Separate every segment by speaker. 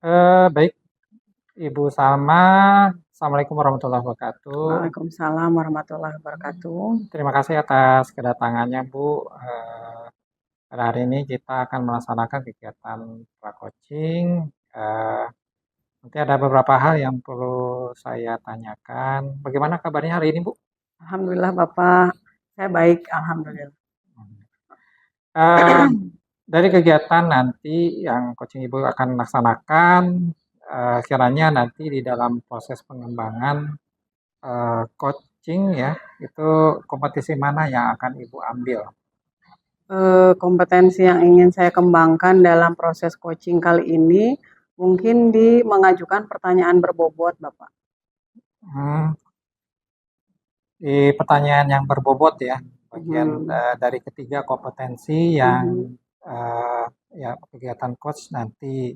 Speaker 1: Baik, Ibu Salma. Assalamualaikum warahmatullahi wabarakatuh.
Speaker 2: Waalaikumsalam warahmatullahi wabarakatuh.
Speaker 1: Terima kasih atas kedatangannya, Bu. Pada hari ini kita akan melaksanakan kegiatan pra-coaching. Eh, Nanti ada beberapa hal yang perlu saya tanyakan. Bagaimana kabarnya hari ini, Bu?
Speaker 2: Alhamdulillah Bapak, saya baik, alhamdulillah.
Speaker 1: Eh, dari kegiatan nanti yang coaching Ibu akan laksanakan, kiranya nanti di dalam proses pengembangan coaching ya, itu kompetisi mana yang akan Ibu ambil?
Speaker 2: Kompetensi yang ingin saya kembangkan dalam proses coaching kali ini mungkin di mengajukan pertanyaan berbobot, Bapak.
Speaker 1: Hmm, di pertanyaan yang berbobot ya, bagian dari ketiga kompetensi yang eh, ya kegiatan coach nanti.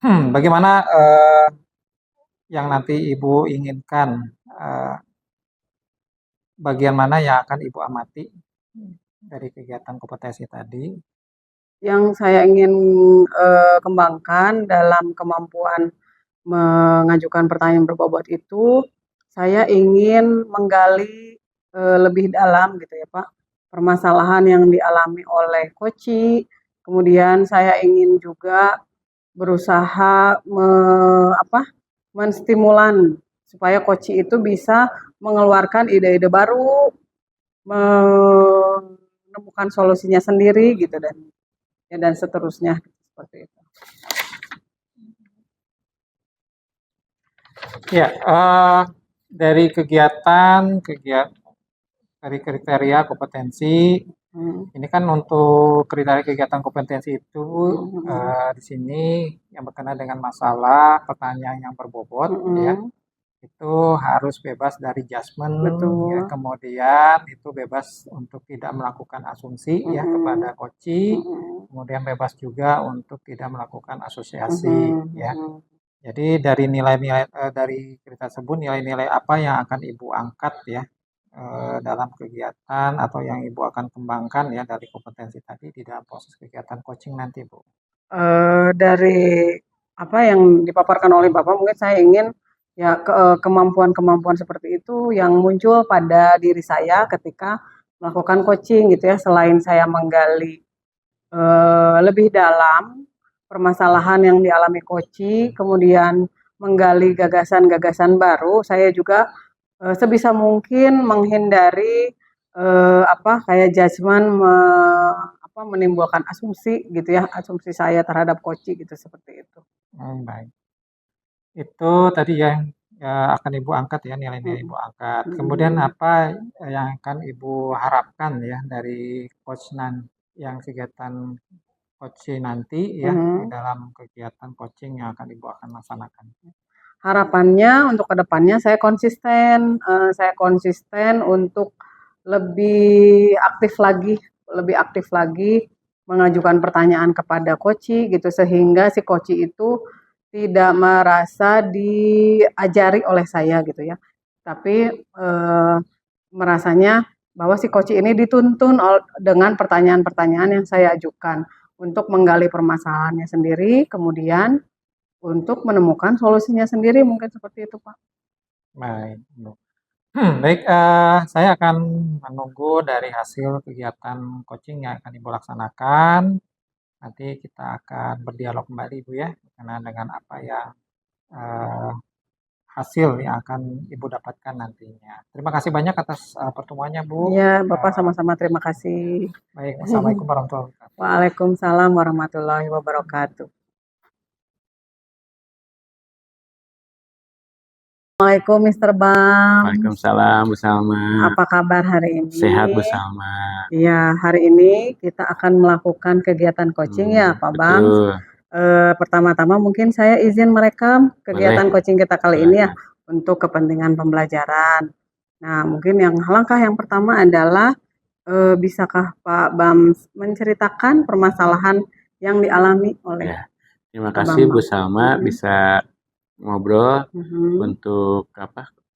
Speaker 1: Bagaimana yang nanti Ibu inginkan? eh, Bagian mana yang akan Ibu amati dari kegiatan kompetensi tadi?
Speaker 2: Yang saya ingin kembangkan dalam kemampuan mengajukan pertanyaan berbobot itu, saya ingin menggali lebih dalam gitu ya Pak, permasalahan yang dialami oleh koci. Kemudian saya ingin juga berusaha menstimulan supaya koci itu bisa mengeluarkan ide-ide baru, menemukan solusinya sendiri gitu dan seterusnya seperti itu.
Speaker 1: Ya, dari dari kriteria kompetensi, ini kan untuk kriteria kegiatan kompetensi itu di sini yang berkenaan dengan masalah pertanyaan yang berbobot, ya, itu harus bebas dari judgement, ya, kemudian itu bebas untuk tidak melakukan asumsi ya kepada koci, kemudian bebas juga untuk tidak melakukan asosiasi, ya. Jadi dari nilai-nilai dari cerita tersebut nilai-nilai apa yang akan Ibu angkat ya dalam kegiatan atau yang Ibu akan kembangkan ya dari kompetensi tadi di dalam proses kegiatan coaching nanti, Bu?
Speaker 2: Dari apa yang dipaparkan oleh Bapak, mungkin saya ingin ya kemampuan-kemampuan seperti itu yang muncul pada diri saya ketika melakukan coaching gitu ya. Selain saya menggali lebih dalam permasalahan yang dialami koci, kemudian menggali gagasan-gagasan baru, saya juga sebisa mungkin menghindari kayak judgement menimbulkan asumsi gitu ya, asumsi saya terhadap koci gitu seperti itu.
Speaker 1: Baik. Itu tadi yang akan Ibu angkat ya, nilai-nilai Ibu angkat. Kemudian apa yang akan Ibu harapkan ya dari coach yang kegiatan coaching nanti ya di dalam kegiatan coaching yang akan Ibu akan laksanakan?
Speaker 2: Harapannya untuk kedepannya saya konsisten untuk lebih aktif lagi mengajukan pertanyaan kepada koci gitu sehingga si koci itu tidak merasa diajari oleh saya gitu ya, tapi merasanya bahwa si koci ini dituntun dengan pertanyaan-pertanyaan yang saya ajukan untuk menggali permasalahannya sendiri, kemudian untuk menemukan solusinya sendiri, mungkin seperti itu, Pak.
Speaker 1: Baik, Bu. Baik, saya akan menunggu dari hasil kegiatan coaching yang akan Ibu laksanakan. Nanti kita akan berdialog kembali, Ibu ya, berkenaan dengan apa yang eh, hasil yang akan Ibu dapatkan nantinya. Terima kasih banyak atas pertemuannya, Bu.
Speaker 2: Iya, Bapak
Speaker 1: Eh,
Speaker 2: sama-sama terima kasih.
Speaker 1: Baik, wassalamualaikum warahmatullahi wabarakatuh.
Speaker 2: Waalaikumsalam warahmatullahi wabarakatuh. Assalamualaikum, Mr. Bang.
Speaker 3: Waalaikumsalam, Bu Salma.
Speaker 2: Apa kabar hari ini?
Speaker 3: Sehat, Bu Salma.
Speaker 2: Iya, hari ini kita akan melakukan kegiatan coaching ya, Pak Bang.
Speaker 3: Betul.
Speaker 2: Pertama-tama mungkin saya izin merekam kegiatan coaching kita kali ini ya untuk kepentingan pembelajaran. Nah, mungkin langkah yang pertama adalah bisakah Pak Bams menceritakan permasalahan yang dialami oleh
Speaker 3: Ya, terima kasih Bu Salma bisa ngobrol untuk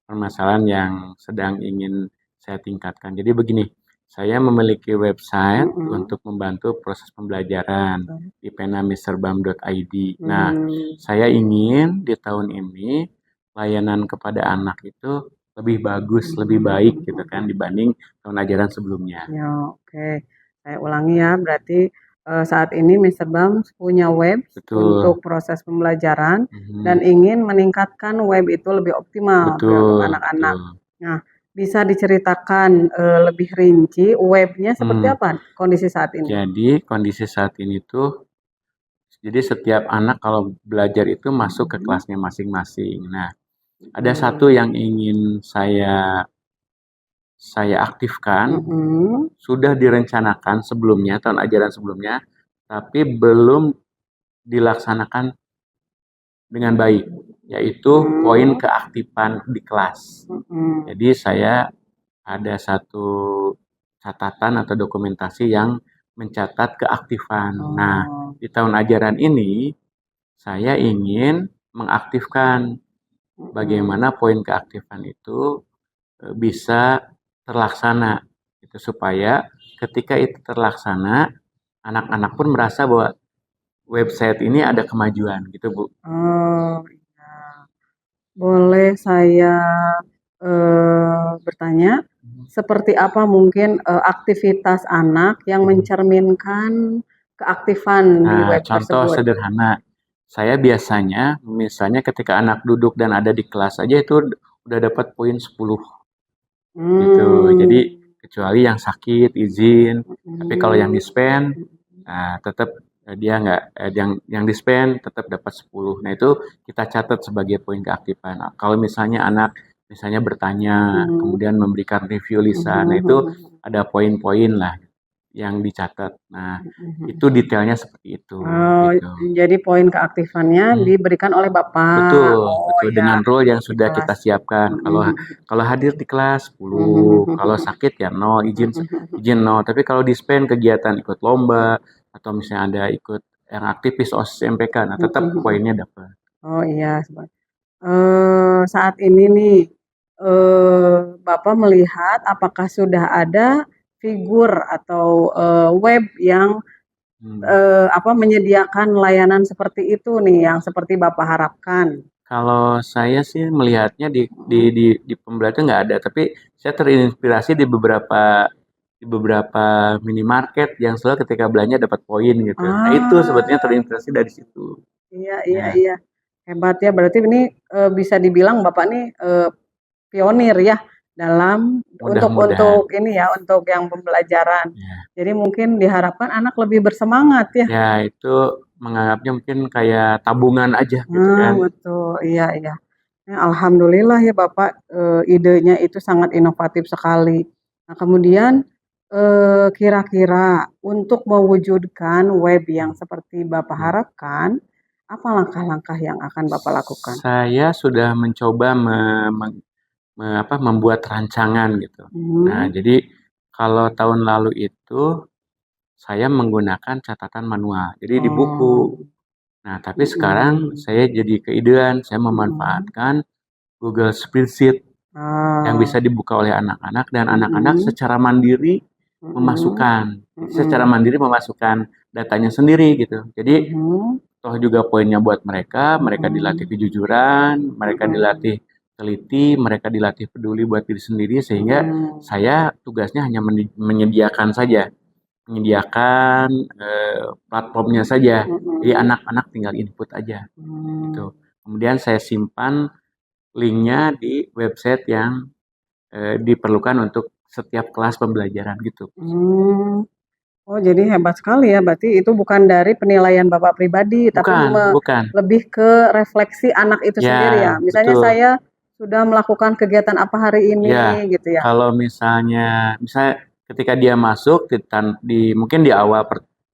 Speaker 3: permasalahan yang sedang ingin saya tingkatkan. Jadi begini, Saya memiliki website
Speaker 2: Mm-mm.
Speaker 3: untuk membantu proses pembelajaran
Speaker 2: Betul.
Speaker 3: di penamisterbam.id. Nah,
Speaker 2: Hmm.
Speaker 3: saya ingin di tahun ini layanan kepada anak itu lebih bagus, lebih baik gitu kan dibanding tahun ajaran sebelumnya.
Speaker 2: Ya, oke. Saya ulangi ya, berarti saat ini Mister Bam punya web
Speaker 3: Betul.
Speaker 2: untuk proses pembelajaran dan
Speaker 3: Mhm.
Speaker 2: ingin meningkatkan web itu lebih optimal untuk
Speaker 3: Betul,
Speaker 2: anak-anak.
Speaker 3: betul.
Speaker 2: Nah, bisa diceritakan lebih rinci webnya seperti apa kondisi saat ini?
Speaker 3: Jadi kondisi saat ini tuh, jadi setiap anak kalau belajar itu masuk ke kelasnya masing-masing. Nah, ada satu yang ingin saya aktifkan,
Speaker 2: Mm-mm.
Speaker 3: sudah direncanakan sebelumnya, tahun ajaran sebelumnya, tapi belum dilaksanakan dengan baik, yaitu poin keaktifan di kelas.
Speaker 2: Mm-mm.
Speaker 3: Jadi saya ada satu catatan atau dokumentasi yang mencatat keaktifan. Nah,
Speaker 2: Oh.
Speaker 3: di tahun ajaran ini saya ingin mengaktifkan bagaimana poin keaktifan itu bisa terlaksana itu supaya ketika itu terlaksana anak-anak pun merasa bahwa website ini ada kemajuan gitu Bu.
Speaker 2: Oh, iya. Boleh saya bertanya, seperti apa mungkin aktivitas anak yang mencerminkan keaktifan di
Speaker 3: Nah,
Speaker 2: web
Speaker 3: contoh
Speaker 2: tersebut?
Speaker 3: sederhana, saya biasanya misalnya ketika anak duduk dan ada di kelas aja itu udah dapat poin 10 gitu. Jadi
Speaker 2: Hmm.
Speaker 3: kecuali yang sakit izin, tapi kalau yang
Speaker 2: Hmm.
Speaker 3: di-spend tetap dia nggak yang di-spend tetap dapat 10. Nah, itu kita catat sebagai poin keaktifan. Nah, kalau misalnya anak misalnya bertanya,
Speaker 2: Hmm.
Speaker 3: kemudian memberikan review lisan, nah itu
Speaker 2: Hmm.
Speaker 3: ada poin-poin lah yang dicatat. Nah, itu detailnya seperti itu
Speaker 2: Oh,
Speaker 3: gitu.
Speaker 2: jadi poin keaktifannya
Speaker 3: Hmm.
Speaker 2: diberikan oleh Bapak.
Speaker 3: Betul,
Speaker 2: Oh
Speaker 3: betul
Speaker 2: ya,
Speaker 3: dengan role yang
Speaker 2: di
Speaker 3: sudah
Speaker 2: kelas.
Speaker 3: kita siapkan. Kalau
Speaker 2: Mhm.
Speaker 3: kalau hadir di kelas 10, kalau sakit ya 0, izin 0. Tapi kalau di-spend kegiatan ikut lomba atau misalnya ada ikut yang aktivis OSIS MPK, nah tetap poinnya dapat.
Speaker 2: Oh iya, saat ini nih, Bapak melihat apakah sudah ada figur atau, web yang,
Speaker 3: Hmm.
Speaker 2: menyediakan layanan seperti itu nih, yang seperti Bapak harapkan?
Speaker 3: Kalau saya sih melihatnya di pembelajaran nggak ada, tapi saya terinspirasi di beberapa minimarket yang selalu ketika belanja dapat poin gitu. Nah, itu sebetulnya
Speaker 2: Ah,
Speaker 3: terinspirasi dari situ.
Speaker 2: iya iya
Speaker 3: Nah,
Speaker 2: iya. Hebat ya, berarti ini, bisa dibilang Bapak nih, pionir ya dalam
Speaker 3: mudah-mudahan.
Speaker 2: untuk ini ya, untuk yang pembelajaran.
Speaker 3: Ya.
Speaker 2: Jadi mungkin diharapkan anak lebih bersemangat ya.
Speaker 3: Ya, itu menganggapnya mungkin kayak tabungan aja gitu
Speaker 2: Nah,
Speaker 3: kan.
Speaker 2: betul. Iya iya. Ya, alhamdulillah ya Bapak, idenya itu sangat inovatif sekali. Nah, kemudian, kira-kira untuk mewujudkan web yang seperti Bapak
Speaker 3: Hmm.
Speaker 2: harapkan, apa langkah-langkah yang akan Bapak lakukan?
Speaker 3: Saya sudah mencoba membuat rancangan gitu. Nah,
Speaker 2: Hmm.
Speaker 3: jadi kalau tahun lalu itu saya menggunakan catatan manual, jadi di buku.
Speaker 2: Oh.
Speaker 3: Nah, tapi sekarang
Speaker 2: Mhm.
Speaker 3: saya jadi keidean, saya
Speaker 2: Mhm.
Speaker 3: memanfaatkan Google Spreadsheet yang
Speaker 2: Oh.
Speaker 3: bisa dibuka oleh anak-anak dan anak-anak
Speaker 2: Mhm.
Speaker 3: secara mandiri
Speaker 2: Mhm.
Speaker 3: memasukkan. Jadi secara
Speaker 2: Mhm.
Speaker 3: mandiri memasukkan datanya sendiri gitu. Jadi
Speaker 2: Mhm.
Speaker 3: toh juga poinnya buat mereka, mereka dilatih
Speaker 2: Mhm.
Speaker 3: kejujuran, mereka
Speaker 2: Mhm.
Speaker 3: dilatih teliti, mereka dilatih peduli buat diri sendiri sehingga
Speaker 2: Mhm.
Speaker 3: saya tugasnya hanya menyediakan saja, menyediakan platformnya saja. Jadi
Speaker 2: Mhm.
Speaker 3: anak-anak tinggal input aja
Speaker 2: Mmm.
Speaker 3: gitu. Kemudian saya simpan linknya di website yang diperlukan untuk setiap kelas pembelajaran gitu.
Speaker 2: Mmm. Oh, jadi hebat sekali ya, berarti itu bukan dari penilaian Bapak pribadi, tapi
Speaker 3: Bukan, bukan.
Speaker 2: lebih ke refleksi anak itu sendiri
Speaker 3: Ya,
Speaker 2: ya? Misalnya
Speaker 3: betul.
Speaker 2: saya sudah melakukan kegiatan apa hari
Speaker 3: Ya,
Speaker 2: ini, gitu ya?
Speaker 3: kalau misalnya ketika dia masuk mungkin di awal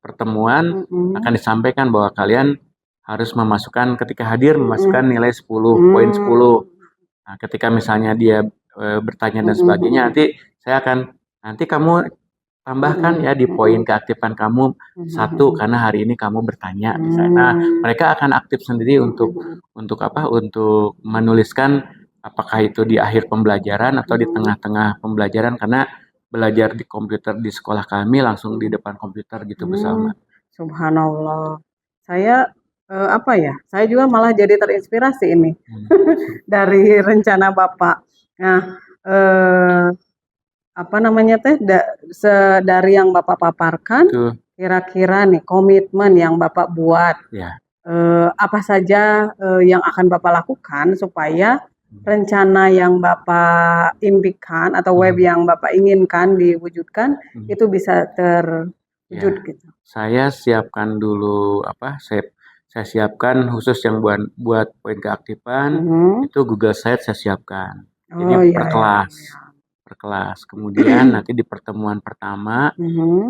Speaker 3: pertemuan akan
Speaker 2: Mhm.
Speaker 3: disampaikan bahwa kalian harus memasukkan ketika hadir memasukkan
Speaker 2: Mhm.
Speaker 3: nilai 10, poin
Speaker 2: Mmm.
Speaker 3: 10. Nah, ketika misalnya dia bertanya dan
Speaker 2: Mhm
Speaker 3: sebagainya,
Speaker 2: mhm.
Speaker 3: nanti saya akan nanti kamu tambahkan
Speaker 2: Mhm
Speaker 3: ya di poin
Speaker 2: mhm.
Speaker 3: keaktifan kamu
Speaker 2: Mhm
Speaker 3: satu
Speaker 2: mhm.
Speaker 3: karena hari ini kamu bertanya misalnya. Nah,
Speaker 2: Mmm.
Speaker 3: mereka akan aktif sendiri
Speaker 2: Mhm
Speaker 3: untuk
Speaker 2: mhm.
Speaker 3: untuk apa? Untuk menuliskan apakah itu di akhir pembelajaran atau di
Speaker 2: Mhm.
Speaker 3: tengah-tengah pembelajaran karena belajar di komputer di sekolah kami langsung di depan komputer gitu bersama.
Speaker 2: Subhanallah. Saya apa ya? Saya juga malah jadi terinspirasi ini dari rencana Bapak. Nah, apa namanya teh? Dari yang Bapak paparkan,
Speaker 3: Itu
Speaker 2: kira-kira nih komitmen yang Bapak buat,
Speaker 3: ya.
Speaker 2: apa saja yang akan Bapak lakukan supaya rencana yang Bapak impikan atau web yang Bapak inginkan diwujudkan itu bisa terwujud gitu.
Speaker 3: Saya siapkan dulu saya siapkan khusus yang buat poin keaktifan itu Google Sites saya siapkan. Jadi per kelas. Kemudian nanti di pertemuan pertama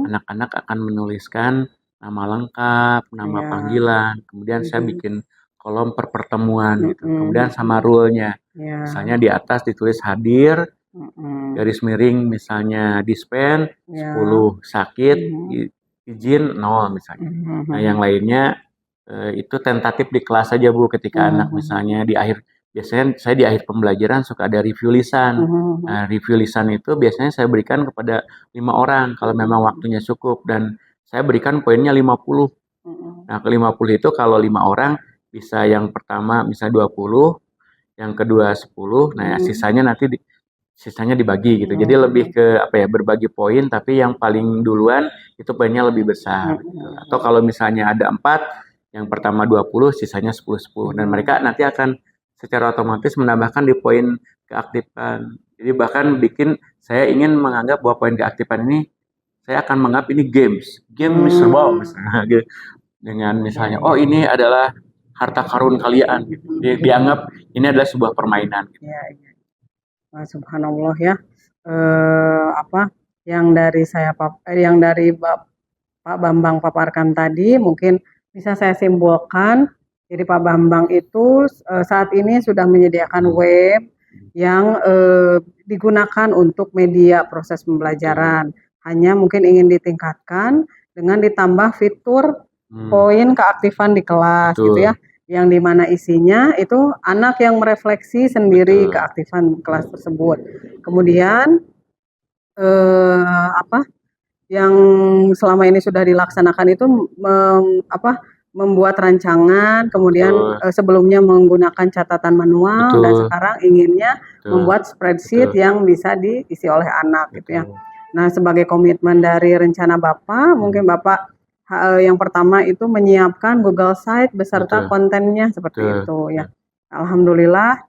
Speaker 3: anak-anak akan menuliskan nama lengkap, nama panggilan. Kemudian saya bikin kolom per pertemuan gitu. Kemudian sama rule-nya. Misalnya di atas ditulis hadir, garis miring misalnya dispen 10, sakit, izin 0 misalnya. Nah, yang lainnya itu tentatif di kelas saja Bu, ketika anak misalnya di akhir, biasanya saya di akhir pembelajaran suka ada review lisan. Nah, review lisan itu biasanya saya berikan kepada 5 orang kalau memang waktunya cukup, dan saya berikan poinnya 50. Nah, ke 50 itu kalau 5 orang bisa yang pertama misalnya 20, yang kedua 10, nah sisanya dibagi gitu. Jadi lebih ke berbagi poin, tapi yang paling duluan itu poinnya lebih besar gitu. Atau kalau misalnya ada 4, yang pertama 20, sisanya 10-10. Dan mereka nanti akan secara otomatis menambahkan di poin keaktifan. Jadi bahkan saya ingin menganggap bahwa poin keaktifan ini, saya akan menganggap ini games serbau misalnya gitu. Dengan misalnya, oh ini adalah harta karun kalian gitu. Dianggap ini adalah sebuah permainan gitu.
Speaker 2: Subhanallah ya. Yang dari Pak Bambang paparkan tadi mungkin bisa saya simpulkan. Jadi Pak Bambang itu saat ini sudah menyediakan web yang digunakan untuk media proses pembelajaran. Hanya mungkin ingin ditingkatkan dengan ditambah fitur poin keaktifan di kelas gitu ya. Yang dimana isinya itu anak yang merefleksi sendiri keaktifan kelas tersebut. Kemudian yang selama ini sudah dilaksanakan itu membuat rancangan, kemudian sebelumnya menggunakan catatan manual, dan sekarang inginnya membuat spreadsheet yang bisa diisi oleh anak gitu ya. Nah, sebagai komitmen dari rencana Bapak, mungkin Bapak yang pertama itu menyiapkan Google Site beserta kontennya seperti itu ya. Alhamdulillah,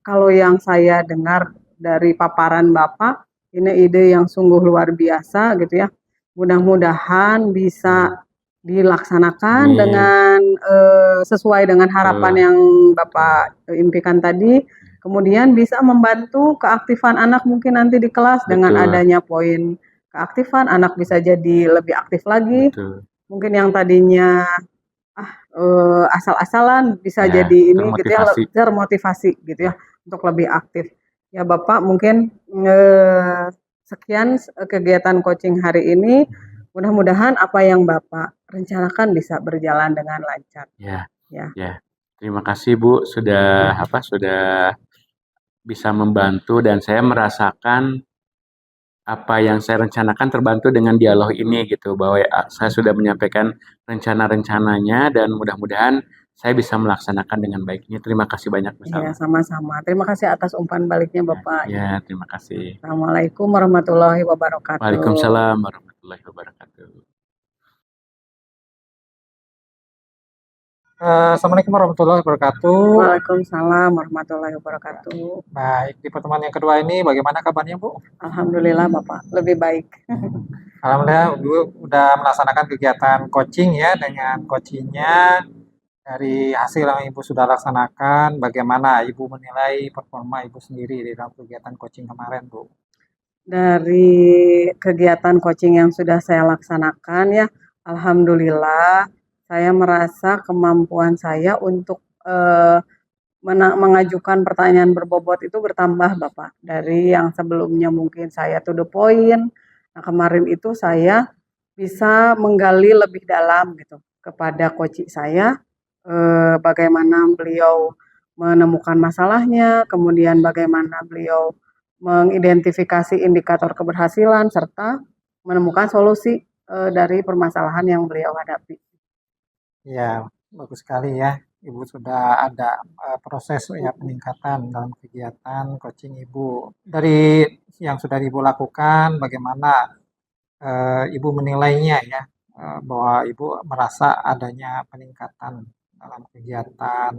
Speaker 2: kalau yang saya dengar dari paparan Bapak, ini ide yang sungguh luar biasa gitu ya. Mudah-mudahan bisa dilaksanakan dengan sesuai dengan harapan yang Bapak impikan tadi. Kemudian bisa membantu keaktifan anak mungkin nanti di kelas dengan adanya poin keaktifan, anak bisa jadi lebih aktif lagi. Mungkin yang tadinya asal-asalan bisa jadi ini gitu ya, termotivasi gitu ya untuk lebih aktif. Ya Bapak, mungkin sekian kegiatan coaching hari ini. Mudah-mudahan apa yang Bapak rencanakan bisa berjalan dengan lancar.
Speaker 3: Ya. Terima kasih Bu, sudah bisa membantu, dan saya merasakan apa yang saya rencanakan terbantu dengan dialog ini gitu, bahwa saya sudah menyampaikan rencana-rencananya dan mudah-mudahan saya bisa melaksanakan dengan baik. Terima kasih banyak Bu.
Speaker 2: Ya, sama-sama. Terima kasih atas umpan baliknya Bapak.
Speaker 3: Ya, terima kasih.
Speaker 2: Assalamualaikum warahmatullahi wabarakatuh.
Speaker 3: Waalaikumsalam warahmatullahi wabarakatuh.
Speaker 1: Assalamualaikum warahmatullahi wabarakatuh.
Speaker 2: Waalaikumsalam warahmatullahi wabarakatuh.
Speaker 1: Baik, di pertemuan yang kedua ini bagaimana kabarnya Bu?
Speaker 2: Alhamdulillah Bapak, lebih baik.
Speaker 1: Alhamdulillah Bu udah melaksanakan kegiatan coaching ya, dengan coachingnya dari hasil yang Ibu sudah laksanakan, bagaimana Ibu menilai performa Ibu sendiri di dalam kegiatan coaching kemarin Bu?
Speaker 2: Dari kegiatan coaching yang sudah saya laksanakan ya, alhamdulillah saya merasa kemampuan saya untuk mengajukan pertanyaan berbobot itu bertambah Bapak. Dari yang sebelumnya mungkin saya to the point, nah kemarin itu saya bisa menggali lebih dalam gitu kepada coach saya, bagaimana beliau menemukan masalahnya, kemudian bagaimana beliau mengidentifikasi indikator keberhasilan serta menemukan solusi dari permasalahan yang beliau hadapi.
Speaker 1: Ya, bagus sekali ya. Ibu sudah ada proses ya peningkatan dalam kegiatan coaching Ibu. Dari yang sudah Ibu lakukan, bagaimana Ibu menilainya ya, bahwa Ibu merasa adanya peningkatan dalam kegiatan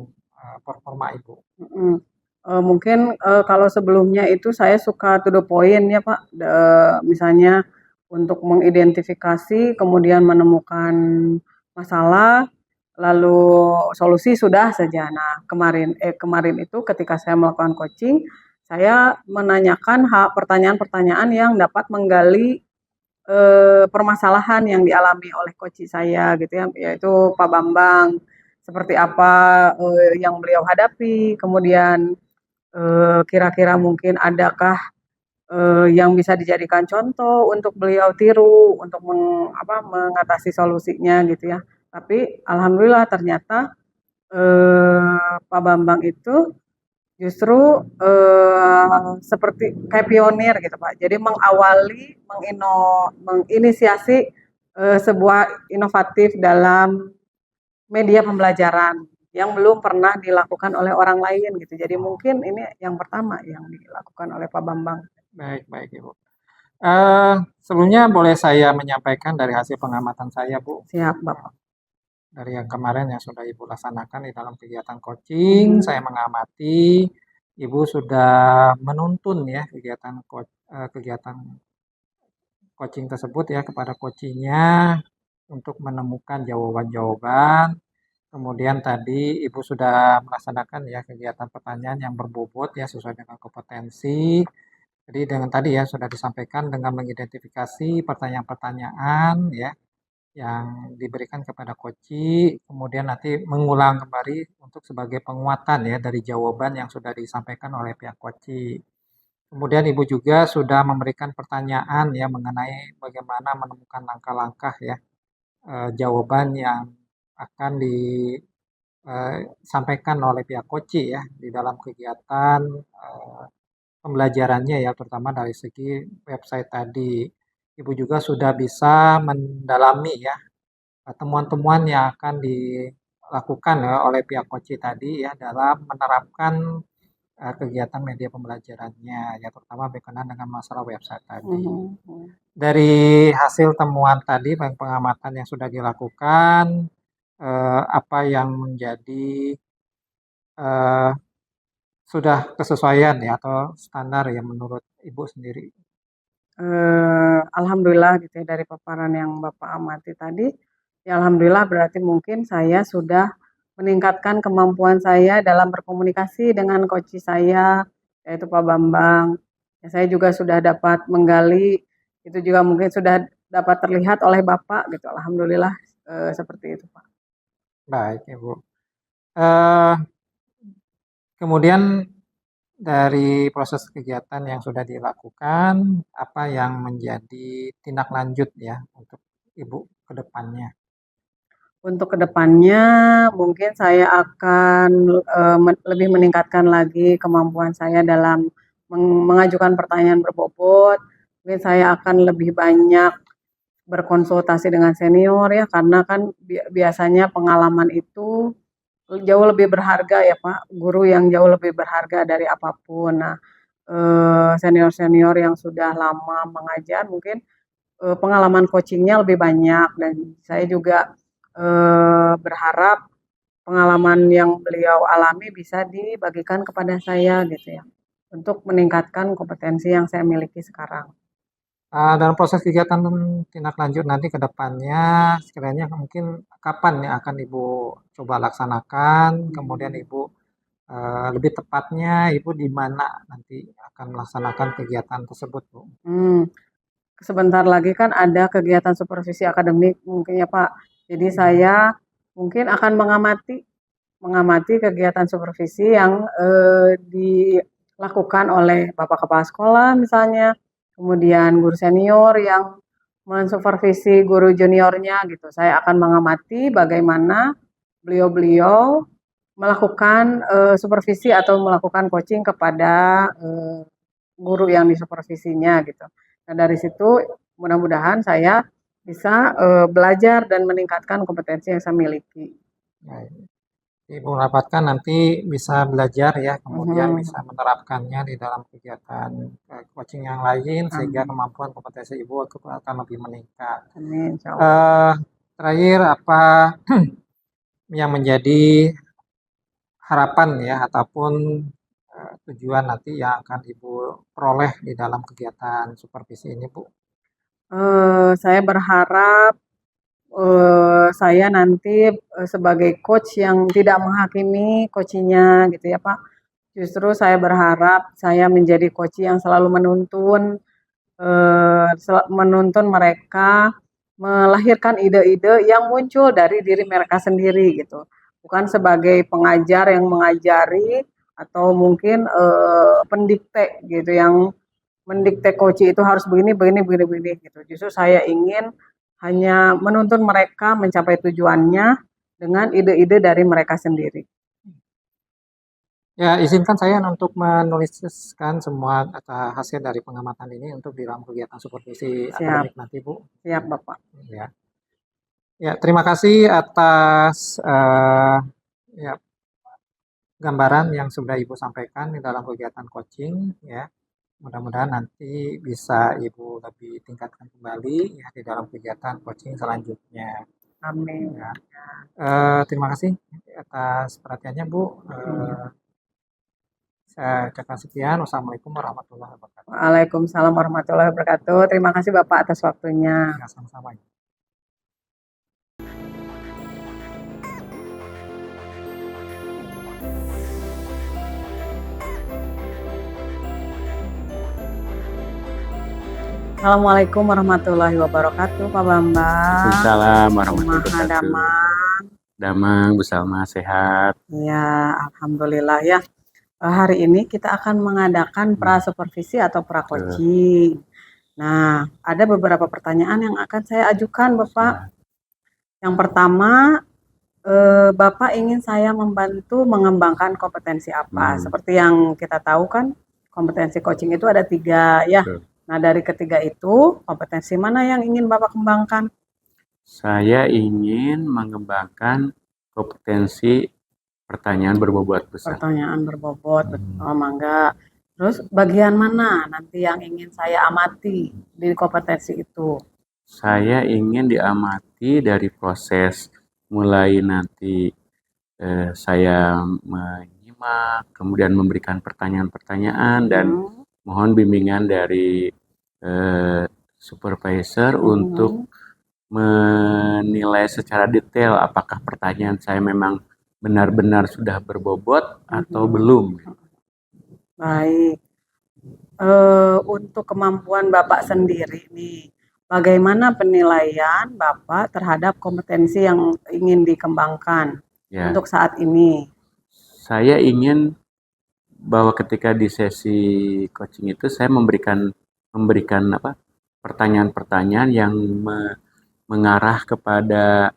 Speaker 1: performa Ibu.
Speaker 2: Mungkin kalau sebelumnya itu saya suka to the point ya Pak, misalnya untuk mengidentifikasi, kemudian menemukan masalah, lalu solusi sudah saja. Nah kemarin itu ketika saya melakukan coaching, saya menanyakan pertanyaan-pertanyaan yang dapat menggali permasalahan yang dialami oleh coach saya gitu ya, yaitu Pak Bambang. Seperti apa yang beliau hadapi, kemudian kira-kira mungkin adakah yang bisa dijadikan contoh untuk beliau tiru untuk mengatasi solusinya gitu ya. Tapi alhamdulillah ternyata Pak Bambang itu justru seperti kayak pionir gitu Pak. Jadi mengawali, menginisiasi sebuah inovatif dalam media pembelajaran yang belum pernah dilakukan oleh orang lain gitu. Jadi mungkin ini yang pertama yang dilakukan oleh Pak Bambang.
Speaker 1: Baik, baik Ibu. Sebelumnya boleh saya menyampaikan dari hasil pengamatan saya, Bu.
Speaker 2: Siap, Bapak.
Speaker 1: Dari yang kemarin yang sudah Ibu laksanakan di dalam kegiatan coaching, saya mengamati Ibu sudah menuntun ya kegiatan coaching tersebut ya kepada coachingnya untuk menemukan jawaban-jawaban. Kemudian tadi Ibu sudah melaksanakan ya kegiatan pertanyaan yang berbobot ya sesuai dengan kompetensi. Jadi dengan tadi ya sudah disampaikan dengan mengidentifikasi pertanyaan-pertanyaan ya yang diberikan kepada coach, kemudian nanti mengulang kembali untuk sebagai penguatan ya dari jawaban yang sudah disampaikan oleh pihak coach. Kemudian Ibu juga sudah memberikan pertanyaan ya mengenai bagaimana menemukan langkah-langkah ya jawaban yang akan disampaikan oleh pihak coach ya di dalam kegiatan pembelajarannya ya, terutama dari segi website tadi. Ibu juga sudah bisa mendalami ya temuan-temuan yang akan dilakukan ya oleh pihak coach tadi ya dalam menerapkan kegiatan media pembelajarannya ya, terutama berkenaan dengan masalah website tadi. Dari hasil temuan tadi, pengamatan yang sudah dilakukan, apa yang menjadi sudah kesesuaian ya atau standar ya menurut Ibu sendiri?
Speaker 2: Alhamdulillah gitu ya dari paparan yang Bapak amati tadi, ya alhamdulillah berarti mungkin saya sudah meningkatkan kemampuan saya dalam berkomunikasi dengan coach saya, yaitu Pak Bambang. Ya, saya juga sudah dapat menggali, itu juga mungkin sudah dapat terlihat oleh Bapak gitu. Alhamdulillah seperti itu Pak.
Speaker 1: Baik Ibu. Kemudian dari proses kegiatan yang sudah dilakukan, apa yang menjadi tindak lanjut ya untuk Ibu ke depannya?
Speaker 2: Untuk kedepannya mungkin saya akan lebih meningkatkan lagi kemampuan saya dalam mengajukan pertanyaan berbobot. Mungkin saya akan lebih banyak berkonsultasi dengan senior ya, karena kan biasanya pengalaman itu jauh lebih berharga ya Pak, guru yang jauh lebih berharga dari apapun. Nah, senior-senior yang sudah lama mengajar mungkin pengalaman coachingnya lebih banyak, dan saya juga berharap pengalaman yang beliau alami bisa dibagikan kepada saya gitu ya, untuk meningkatkan kompetensi yang saya miliki sekarang.
Speaker 1: Dalam proses kegiatan tindak lanjut nanti ke depannya, sekiranya mungkin kapan ya akan Ibu coba laksanakan, kemudian Ibu lebih tepatnya Ibu di mana nanti akan melaksanakan kegiatan tersebut, Bu?
Speaker 2: Sebentar lagi kan ada kegiatan supervisi akademik mungkin ya Pak. Jadi saya mungkin akan mengamati kegiatan supervisi yang dilakukan oleh Bapak Kepala Sekolah misalnya, kemudian guru senior yang mensupervisi guru juniornya gitu. Saya akan mengamati bagaimana beliau-beliau melakukan supervisi atau melakukan coaching kepada guru yang disupervisinya gitu. Nah dari situ mudah-mudahan saya bisa belajar dan meningkatkan kompetensi yang saya miliki.
Speaker 1: Baik. Ibu dapatkan nanti bisa belajar ya, kemudian bisa menerapkannya di dalam kegiatan coaching yang lain sehingga kemampuan kompetensi Ibu akan lebih meningkat.
Speaker 2: Amin, insya Allah.
Speaker 1: Terakhir apa yang menjadi harapan ya ataupun tujuan nanti yang akan Ibu peroleh di dalam kegiatan supervisi ini, Bu?
Speaker 2: Saya berharap saya nanti sebagai coach yang tidak menghakimi coachingnya gitu ya Pak. Justru saya berharap saya menjadi coach yang selalu menuntun mereka melahirkan ide-ide yang muncul dari diri mereka sendiri gitu. Bukan sebagai pengajar yang mengajari atau mungkin pendikte gitu yang mendikte coach itu harus begini gitu. Justru saya ingin hanya menuntun mereka mencapai tujuannya dengan ide-ide dari mereka sendiri.
Speaker 1: Ya, izinkan saya untuk menuliskan semua hasil dari pengamatan ini untuk di dalam kegiatan supervisi akademik nanti, Bu.
Speaker 2: Siap, Bapak.
Speaker 1: Ya, ya terima kasih atas ya, gambaran yang sudah Ibu sampaikan di dalam kegiatan coaching. Ya, mudah-mudahan nanti bisa Ibu lebih tingkatkan kembali ya di dalam kegiatan coaching selanjutnya.
Speaker 2: Amin.
Speaker 1: Ya. Terima kasih atas perhatiannya, Bu. Saya ucapkan sekian. Wassalamualaikum warahmatullahi wabarakatuh.
Speaker 2: Waalaikumsalam warahmatullahi wabarakatuh. Terima kasih Bapak atas waktunya.
Speaker 1: Ya, sama-sama.
Speaker 2: Assalamualaikum warahmatullahi wabarakatuh, Pak Bambang.
Speaker 3: Waalaikumsalam warahmatullahi
Speaker 2: Kumaha
Speaker 3: wabarakatuh.
Speaker 2: damang.
Speaker 3: Damang, Bu Salma, sehat.
Speaker 2: Ya, alhamdulillah ya. Hari ini kita akan mengadakan pra-supervisi atau pra-coaching. Nah, ada beberapa pertanyaan yang akan saya ajukan, Bapak. Yang pertama, Bapak ingin saya membantu mengembangkan kompetensi apa? Seperti yang kita tahu kan, kompetensi coaching itu ada 3 ya. Nah, dari ketiga itu, kompetensi mana yang ingin Bapak kembangkan?
Speaker 3: Saya ingin mengembangkan kompetensi pertanyaan berbobot besar.
Speaker 2: Pertanyaan berbobot, mangga. Terus bagian mana nanti yang ingin saya amati di kompetensi itu?
Speaker 3: Saya ingin diamati dari proses mulai nanti saya menyimak, kemudian memberikan pertanyaan-pertanyaan dan mohon bimbingan dari supervisor untuk menilai secara detail apakah pertanyaan saya memang benar-benar sudah berbobot atau belum.
Speaker 2: Baik. Untuk kemampuan Bapak sendiri nih, bagaimana penilaian Bapak terhadap kompetensi yang ingin dikembangkan untuk saat ini?
Speaker 3: Saya ingin bahwa ketika di sesi coaching itu saya memberikan pertanyaan-pertanyaan yang mengarah kepada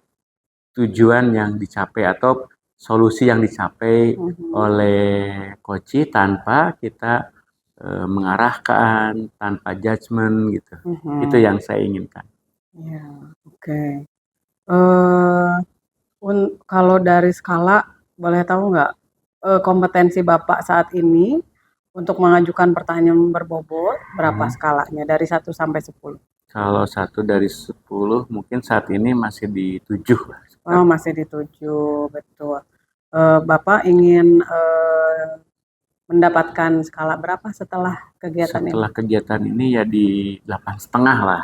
Speaker 3: tujuan yang dicapai atau solusi yang dicapai oleh coach tanpa kita mengarahkan, tanpa judgement gitu. Itu yang saya inginkan.
Speaker 2: Ya, oke. Kalau dari skala, boleh tahu nggak kompetensi Bapak saat ini untuk mengajukan pertanyaan berbobot berapa skalanya dari 1 sampai 10?
Speaker 3: Kalau 1 dari 10 mungkin saat ini masih di 7 lah.
Speaker 2: Oh, masih di 7, betul. Bapak ingin mendapatkan skala berapa setelah kegiatan ini?
Speaker 3: Setelah kegiatan ini ya di 8,5 lah.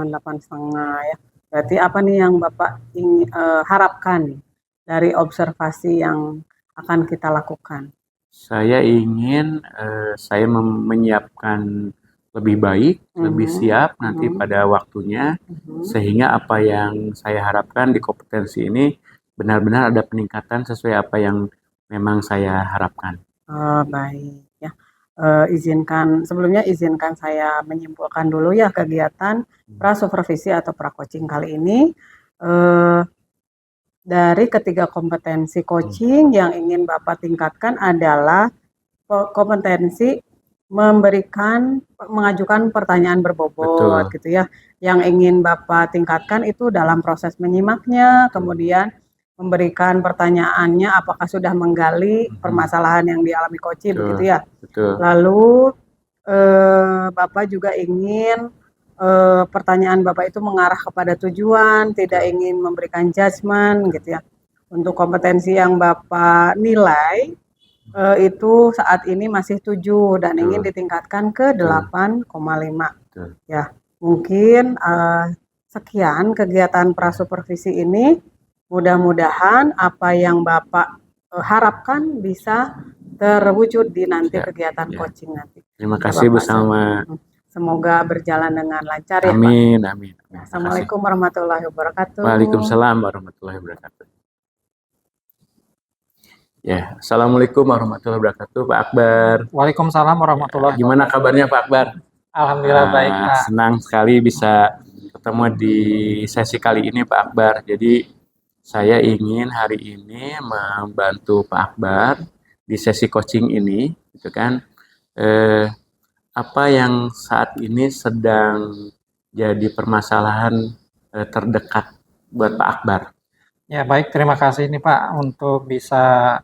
Speaker 2: 8,5 ya. Berarti apa nih yang Bapak ingin harapkan dari observasi yang akan kita lakukan?
Speaker 3: Saya ingin saya menyiapkan lebih baik, lebih siap nanti pada waktunya, sehingga apa yang saya harapkan di kompetensi ini benar-benar ada peningkatan sesuai apa yang memang saya harapkan.
Speaker 2: Baik ya. Sebelumnya izinkan saya menyimpulkan dulu ya kegiatan pra-supervisi atau pra-coaching kali ini. Dari ketiga kompetensi coaching yang ingin Bapak tingkatkan adalah kompetensi mengajukan pertanyaan berbobot
Speaker 3: Betul.
Speaker 2: gitu ya. Yang ingin Bapak tingkatkan itu dalam proses menyimaknya, kemudian memberikan pertanyaannya apakah sudah menggali permasalahan yang dialami Koci begitu ya.
Speaker 3: Betul.
Speaker 2: Lalu Bapak juga ingin pertanyaan Bapak itu mengarah kepada tujuan, tidak ingin memberikan judgement gitu ya. Untuk kompetensi yang Bapak nilai itu saat ini masih 7 dan ingin ditingkatkan ke 8,5. Ya, mungkin sekian kegiatan prasupervisi ini. Mudah-mudahan apa yang Bapak harapkan bisa terwujud di nanti kegiatan coaching nanti.
Speaker 3: Terima kasih Bu
Speaker 2: Bapak.
Speaker 3: Salma.
Speaker 2: Semoga berjalan dengan lancar ya Pak.
Speaker 3: Amin, amin.
Speaker 2: Assalamualaikum warahmatullahi wabarakatuh.
Speaker 3: Waalaikumsalam warahmatullahi wabarakatuh. Ya, Assalamualaikum warahmatullahi wabarakatuh, Pak Akbar.
Speaker 1: Waalaikumsalam warahmatullahi wabarakatuh.
Speaker 3: Gimana kabarnya Pak Akbar?
Speaker 1: Alhamdulillah baik Pak.
Speaker 3: Senang sekali bisa ketemu di sesi kali ini Pak Akbar. Jadi saya ingin hari ini membantu Pak Akbar di sesi coaching ini, gitu kan? Apa yang saat ini sedang jadi permasalahan terdekat buat Pak Akbar?
Speaker 1: Ya baik, terima kasih nih Pak untuk bisa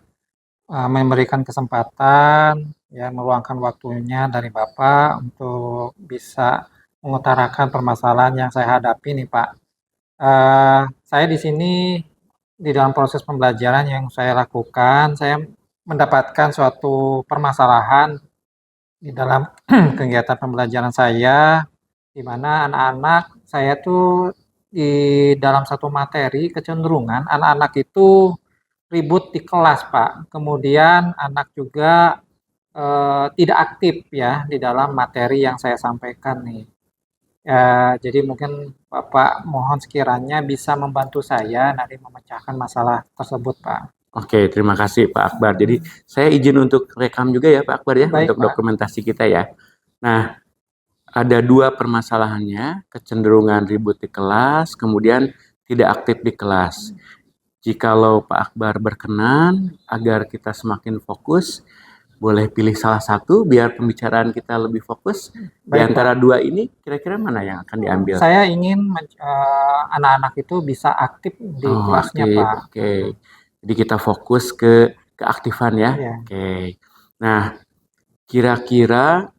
Speaker 1: memberikan kesempatan, ya meluangkan waktunya dari Bapak untuk bisa mengutarakan permasalahan yang saya hadapi nih Pak. Saya di sini di dalam proses pembelajaran yang saya lakukan, saya mendapatkan suatu permasalahan di dalam kegiatan pembelajaran saya, di mana anak-anak saya tuh di dalam satu materi kecenderungan anak-anak itu ribut di kelas, Pak. Kemudian anak juga tidak aktif ya di dalam materi yang saya sampaikan nih. Jadi mungkin Bapak mohon sekiranya bisa membantu saya nanti memecahkan masalah tersebut, Pak.
Speaker 3: Oke, terima kasih Pak Akbar. Jadi saya izin untuk rekam juga ya Pak Akbar ya,
Speaker 1: Baik,
Speaker 3: untuk
Speaker 1: Pak.
Speaker 3: dokumentasi kita ya. Nah, ada dua permasalahannya, kecenderungan ribut di kelas, kemudian tidak aktif di kelas. Jikalau Pak Akbar berkenan agar kita semakin fokus, boleh pilih salah satu biar pembicaraan kita lebih fokus. Di antara dua ini, kira-kira mana yang akan diambil?
Speaker 1: Saya ingin anak-anak itu bisa aktif di kelasnya, Pak.
Speaker 3: Oke. Jadi kita fokus ke keaktifan ya.
Speaker 1: Iya.
Speaker 3: Oke. Nah, kira-kira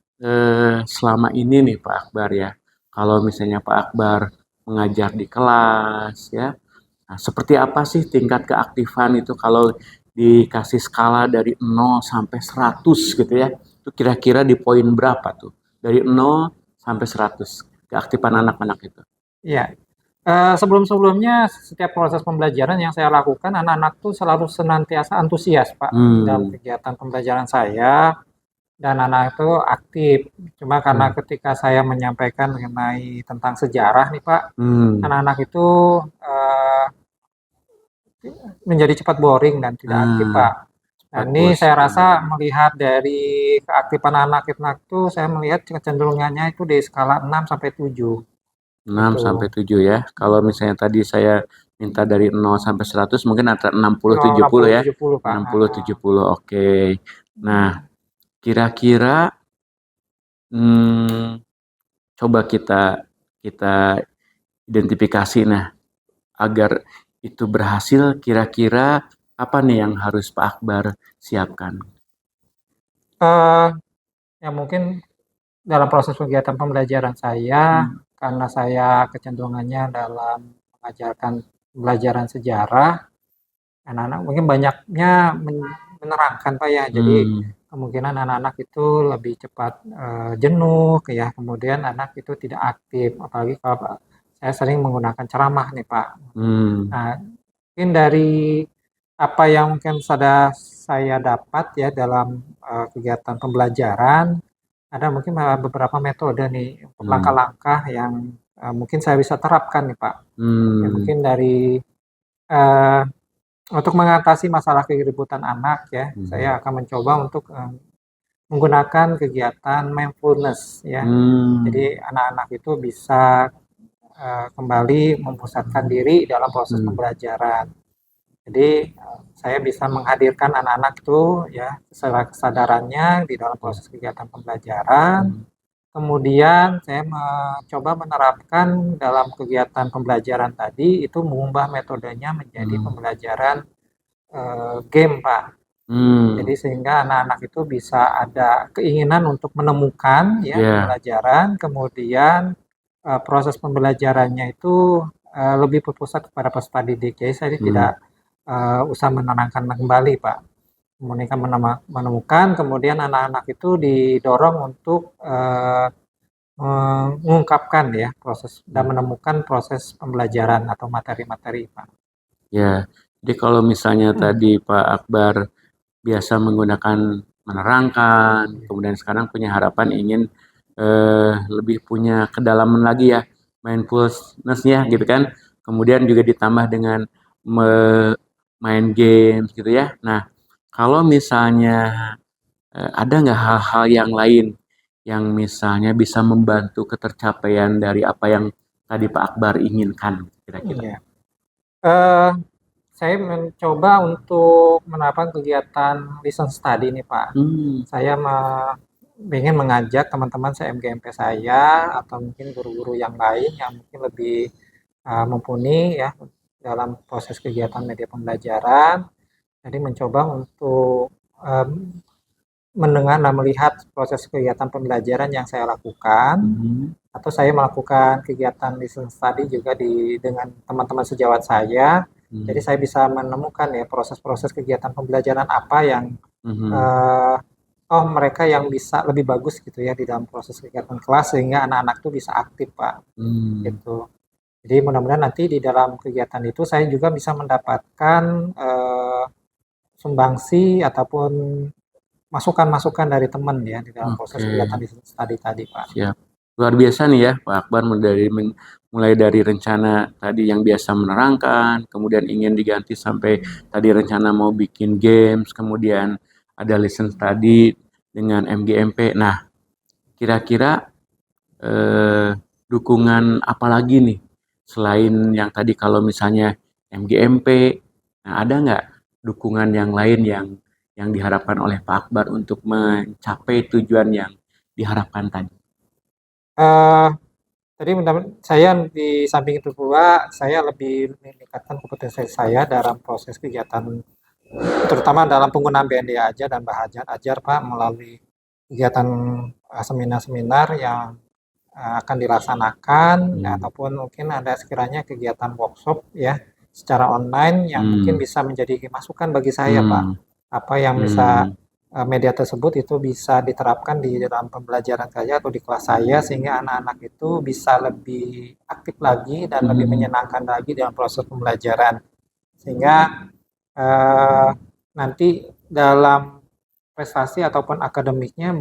Speaker 3: selama ini nih Pak Akbar ya, kalau misalnya Pak Akbar mengajar di kelas ya, nah, seperti apa sih tingkat keaktifan itu kalau dikasih skala dari 0 sampai 100 gitu ya, itu kira-kira di poin berapa tuh? Dari 0 sampai 100 keaktifan anak-anak itu.
Speaker 1: Iya. Sebelum-sebelumnya setiap proses pembelajaran yang saya lakukan, anak-anak tuh selalu senantiasa antusias, Pak, dalam kegiatan pembelajaran saya, dan anak itu aktif. Cuma karena ketika saya menyampaikan mengenai tentang sejarah nih, Pak, anak-anak itu menjadi cepat boring dan tidak aktif, Pak. Nah, ini saya rasa melihat dari keaktifan anak-anak itu, saya melihat kecenderungannya itu di skala 6 sampai 7.
Speaker 3: 6 sampai 7 ya. Kalau misalnya tadi saya minta dari 0 sampai 100 mungkin antara 60 70 ya. 60 70. Oke. Nah, kira-kira coba kita identifikasi nah agar itu berhasil, kira-kira apa nih yang harus Pak Akbar siapkan?
Speaker 1: Ya mungkin dalam proses kegiatan pembelajaran saya, karena saya kecenderungannya dalam mengajarkan pembelajaran sejarah, anak-anak mungkin banyaknya menerangkan Pak ya, jadi kemungkinan anak-anak itu lebih cepat jenuh ya, kemudian anak itu tidak aktif, apalagi kalau saya sering menggunakan ceramah nih Pak. Nah, mungkin dari apa yang mungkin sudah saya dapat ya dalam kegiatan pembelajaran, ada mungkin beberapa metode nih untuk langkah-langkah yang mungkin saya bisa terapkan nih Pak. Ya, mungkin dari untuk mengatasi masalah keributan anak ya, saya akan mencoba untuk menggunakan kegiatan mindfulness ya. Jadi anak-anak itu bisa kembali memusatkan diri dalam proses pembelajaran. Jadi saya bisa menghadirkan anak-anak itu ya secara kesadarannya di dalam proses kegiatan pembelajaran. Kemudian saya mencoba menerapkan dalam kegiatan pembelajaran tadi itu mengubah metodenya menjadi pembelajaran game, Pak. Jadi sehingga anak-anak itu bisa ada keinginan untuk menemukan ya pembelajaran, kemudian proses pembelajarannya itu lebih berpusat kepada peserta didik. Jadi saya tidak usah menerangkan kembali, Pak. Mereka menemukan, kemudian anak-anak itu didorong untuk mengungkapkan ya proses dan menemukan proses pembelajaran atau materi-materi, Pak.
Speaker 3: Ya, jadi kalau misalnya tadi Pak Akbar biasa menggunakan menerangkan, kemudian sekarang punya harapan ingin lebih punya kedalaman lagi ya, mindfulness-nya gitu kan. Kemudian juga ditambah dengan main games gitu ya. Nah, kalau misalnya ada nggak hal-hal yang lain yang misalnya bisa membantu ketercapaian dari apa yang tadi Pak Akbar inginkan kira-kira?
Speaker 1: Iya. Saya mencoba untuk menerapkan kegiatan listen study nih, Pak. Saya ingin mengajak teman-teman se-MGMP saya atau mungkin guru-guru yang lain yang mungkin lebih mumpuni ya dalam proses kegiatan media pembelajaran. Jadi mencoba untuk mendengar dan melihat proses kegiatan pembelajaran yang saya lakukan, atau saya melakukan kegiatan listen study juga dengan teman-teman sejawat saya. Jadi saya bisa menemukan ya proses-proses kegiatan pembelajaran apa yang mereka yang bisa lebih bagus gitu ya di dalam proses kegiatan kelas sehingga anak-anak tuh bisa aktif, Pak. Gitu. Jadi mudah-mudahan nanti di dalam kegiatan itu saya juga bisa mendapatkan sumbangsi ataupun masukan-masukan dari teman ya di dalam proses kegiatan tadi tadi, Pak.
Speaker 3: Siap. Luar biasa nih ya Pak Akbar, mulai dari rencana tadi yang biasa menerangkan, kemudian ingin diganti sampai tadi rencana mau bikin games, kemudian ada listen study dengan MGMP. Nah, kira-kira dukungan apa lagi nih selain yang tadi kalau misalnya MGMP, nah ada nggak dukungan yang lain yang diharapkan oleh Pak Akbar untuk mencapai tujuan yang diharapkan tadi?
Speaker 1: Tadi saya di samping itu pula saya lebih meningkatkan kompetensi saya dalam proses kegiatan terutama dalam penggunaan BND Ajar dan Bahajar Ajar, Pak, melalui kegiatan seminar-seminar yang akan dilaksanakan ataupun mungkin ada sekiranya kegiatan workshop ya secara online yang mungkin bisa menjadi masukan bagi saya, Pak. Apa yang bisa media tersebut itu bisa diterapkan di dalam pembelajaran saya atau di kelas saya sehingga anak-anak itu bisa lebih aktif lagi dan lebih menyenangkan lagi dalam proses pembelajaran sehingga nanti dalam prestasi ataupun akademiknya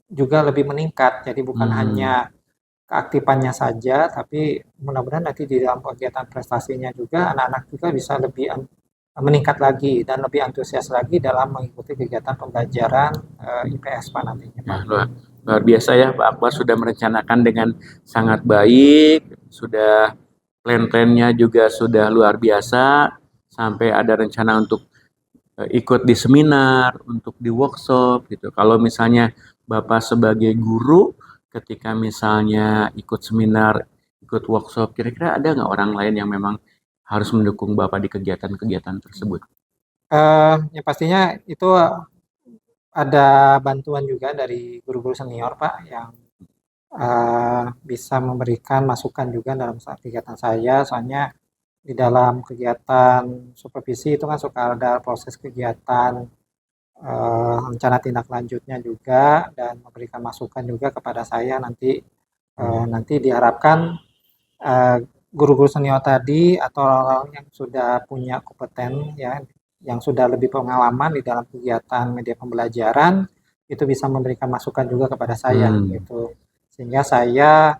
Speaker 1: juga lebih meningkat. Jadi bukan hanya keaktifannya saja, tapi mudah-mudahan nanti di dalam kegiatan prestasinya juga anak-anak juga bisa lebih meningkat lagi dan lebih antusias lagi dalam mengikuti kegiatan pembelajaran IPS, Pak, nantinya, Pak.
Speaker 3: Nah, luar biasa ya Pak Akbar sudah merencanakan dengan sangat baik, sudah plan-plannya juga sudah luar biasa, sampai ada rencana untuk ikut di seminar, untuk di workshop gitu. Kalau misalnya Bapak sebagai guru, ketika misalnya ikut seminar, ikut workshop, kira-kira ada nggak orang lain yang memang harus mendukung Bapak di kegiatan-kegiatan tersebut?
Speaker 1: Yang pastinya itu ada bantuan juga dari guru-guru senior, Pak, yang bisa memberikan masukan juga dalam kegiatan saya. Soalnya di dalam kegiatan supervisi itu kan suka ada proses kegiatan rencana tindak lanjutnya juga dan memberikan masukan juga kepada saya nanti diharapkan guru-guru senior tadi atau orang-orang yang sudah punya kompeten ya yang sudah lebih pengalaman di dalam kegiatan media pembelajaran itu bisa memberikan masukan juga kepada saya gitu sehingga saya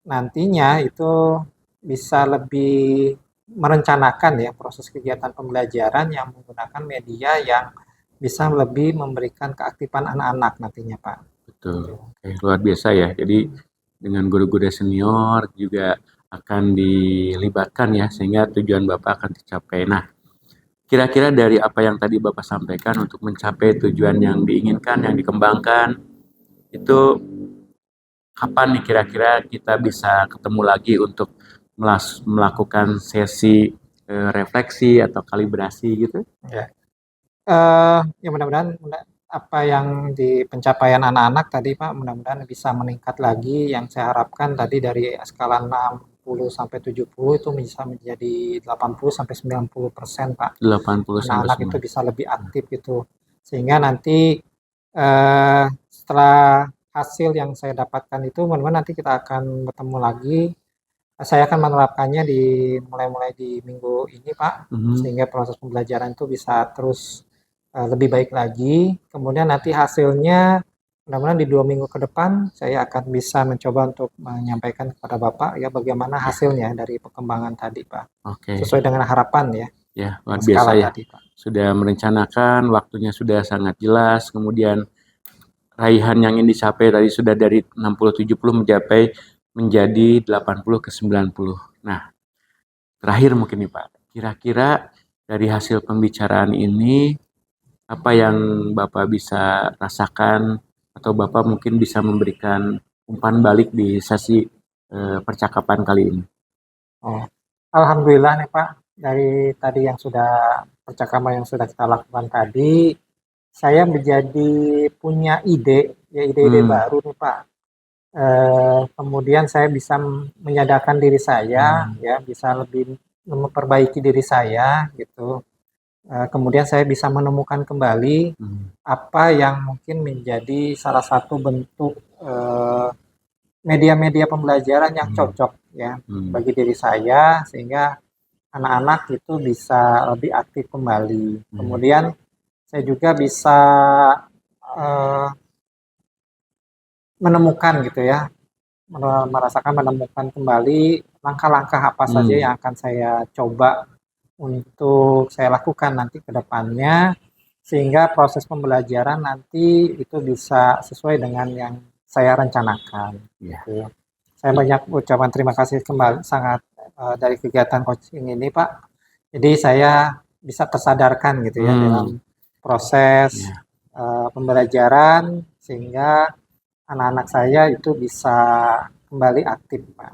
Speaker 1: nantinya itu bisa lebih merencanakan ya proses kegiatan pembelajaran yang menggunakan media yang bisa lebih memberikan keaktifan anak-anak nantinya, Pak.
Speaker 3: Betul. Oke, luar biasa ya. Jadi dengan guru-guru senior juga akan dilibatkan ya sehingga tujuan Bapak akan tercapai. Nah, kira-kira dari apa yang tadi Bapak sampaikan untuk mencapai tujuan yang diinginkan, yang dikembangkan, itu kapan nih kira-kira kita bisa ketemu lagi untuk melakukan sesi refleksi atau kalibrasi gitu?
Speaker 1: Ya. Ya mudah-mudahan apa yang di pencapaian anak-anak tadi Pak, mudah-mudahan bisa meningkat lagi. Yang saya harapkan tadi dari skala 60 sampai 70 itu bisa menjadi 80 sampai 90% Pak.
Speaker 3: 80 sampai
Speaker 1: Anak-anak itu
Speaker 3: 90.
Speaker 1: bisa lebih aktif gitu. Sehingga nanti setelah hasil yang saya dapatkan itu mudah-mudahan nanti kita akan bertemu lagi. Saya akan menerapkannya mulai di minggu ini Pak, sehingga proses pembelajaran itu bisa terus lebih baik lagi. Kemudian nanti hasilnya mudah-mudahan di 2 minggu ke depan saya akan bisa mencoba untuk menyampaikan kepada Bapak ya bagaimana hasilnya dari perkembangan tadi Pak.
Speaker 3: Oke.
Speaker 1: Sesuai dengan harapan ya.
Speaker 3: Ya, luar
Speaker 1: Skala
Speaker 3: biasa ya.
Speaker 1: tadi, Pak.
Speaker 3: Sudah merencanakan, waktunya sudah sangat jelas, kemudian raihan yang ingin dicapai tadi sudah dari 60-70 menjadi 80 ke 90. Nah, terakhir mungkin nih Pak, kira-kira dari hasil pembicaraan ini, apa yang Bapak bisa rasakan atau Bapak mungkin bisa memberikan umpan balik di sesi percakapan kali ini?
Speaker 1: Oh, alhamdulillah nih Pak, dari tadi yang sudah percakapan yang sudah kita lakukan tadi, saya menjadi punya ide, ya ide-ide baru nih Pak. Kemudian saya bisa menyadarkan diri saya, ya bisa lebih memperbaiki diri saya gitu. Kemudian saya bisa menemukan kembali apa yang mungkin menjadi salah satu bentuk media-media pembelajaran yang cocok ya bagi diri saya sehingga anak-anak itu bisa lebih aktif kembali. Kemudian saya juga bisa menemukan gitu ya, menemukan kembali langkah-langkah apa saja yang akan saya coba untuk saya lakukan nanti ke depannya sehingga proses pembelajaran nanti itu bisa sesuai dengan yang saya rencanakan. Gitu. Saya banyak ucapan terima kasih kembali sangat dari kegiatan coaching ini Pak. Jadi saya bisa tersadarkan gitu ya dalam proses pembelajaran sehingga anak-anak saya itu bisa kembali aktif Pak.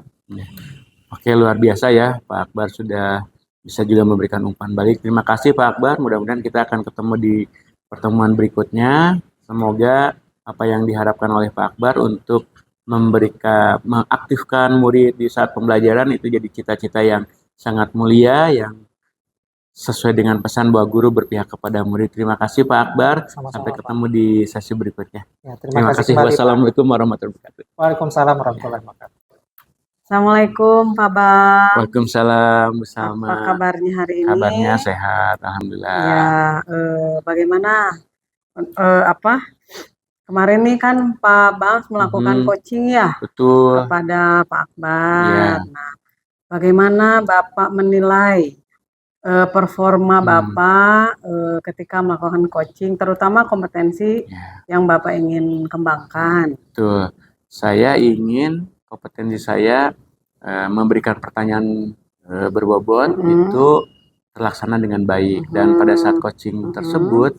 Speaker 3: Oke, luar biasa ya Pak Akbar sudah bisa juga memberikan umpan balik. Terima kasih Pak Akbar, mudah-mudahan kita akan ketemu di pertemuan berikutnya. Semoga apa yang diharapkan oleh Pak Akbar untuk mengaktifkan murid di saat pembelajaran itu jadi cita-cita yang sangat mulia, yang sesuai dengan pesan bahwa guru berpihak kepada murid. Terima kasih Pak Akbar.
Speaker 1: Sama-sama,
Speaker 3: sampai
Speaker 1: Pak.
Speaker 3: ketemu di sesi berikutnya.
Speaker 1: Ya,
Speaker 3: Terima kasih.
Speaker 1: kembali, Pak.
Speaker 3: Wassalamualaikum warahmatullahi wabarakatuh.
Speaker 1: Waalaikumsalam warahmatullahi wabarakatuh.
Speaker 2: Assalamualaikum Pak Bang.
Speaker 3: Waalaikumsalam Bu Salma.
Speaker 2: Apa kabarnya hari ini?
Speaker 3: Kabarnya sehat, alhamdulillah.
Speaker 2: Ya, bagaimana? Kemarin nih kan Pak Bang melakukan coaching ya
Speaker 3: Betul.
Speaker 2: kepada Pak Akbar.
Speaker 3: Ya.
Speaker 2: Nah, bagaimana Bapak menilai performa Bapak ketika melakukan coaching, terutama kompetensi yang Bapak ingin kembangkan?
Speaker 3: Betul. Saya ingin kompetensi saya memberikan pertanyaan berbobot itu terlaksana dengan baik. Dan pada saat coaching tersebut,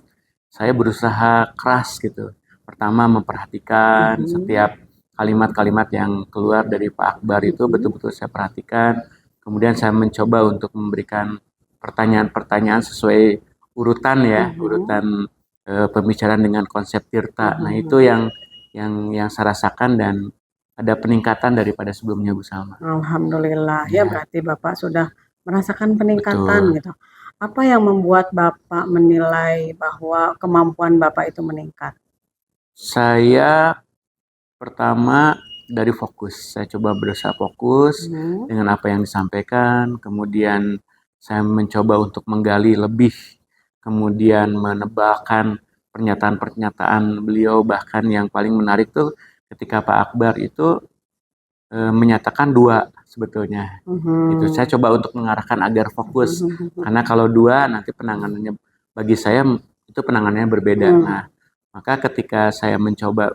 Speaker 3: saya berusaha keras gitu. Pertama memperhatikan setiap kalimat-kalimat yang keluar dari Pak Akbar itu betul-betul saya perhatikan. Kemudian saya mencoba untuk memberikan pertanyaan-pertanyaan sesuai urutan ya, urutan pembicaraan dengan konsep tirta. Nah itu yang saya rasakan dan ada peningkatan daripada sebelumnya Bu Salma.
Speaker 2: Alhamdulillah ya, berarti Bapak sudah merasakan peningkatan. Betul. Gitu. Apa yang membuat Bapak menilai bahwa kemampuan Bapak itu meningkat?
Speaker 3: Saya pertama dari fokus. Saya coba berusaha fokus dengan apa yang disampaikan. Kemudian saya mencoba untuk menggali lebih. Kemudian menebalkan pernyataan-pernyataan beliau. Bahkan yang paling menarik tuh ketika Pak Akbar itu menyatakan 2 sebetulnya. Itu saya coba untuk mengarahkan agar fokus. Karena kalau 2 nanti penanganannya bagi saya itu penanganannya berbeda. Nah, maka ketika saya mencoba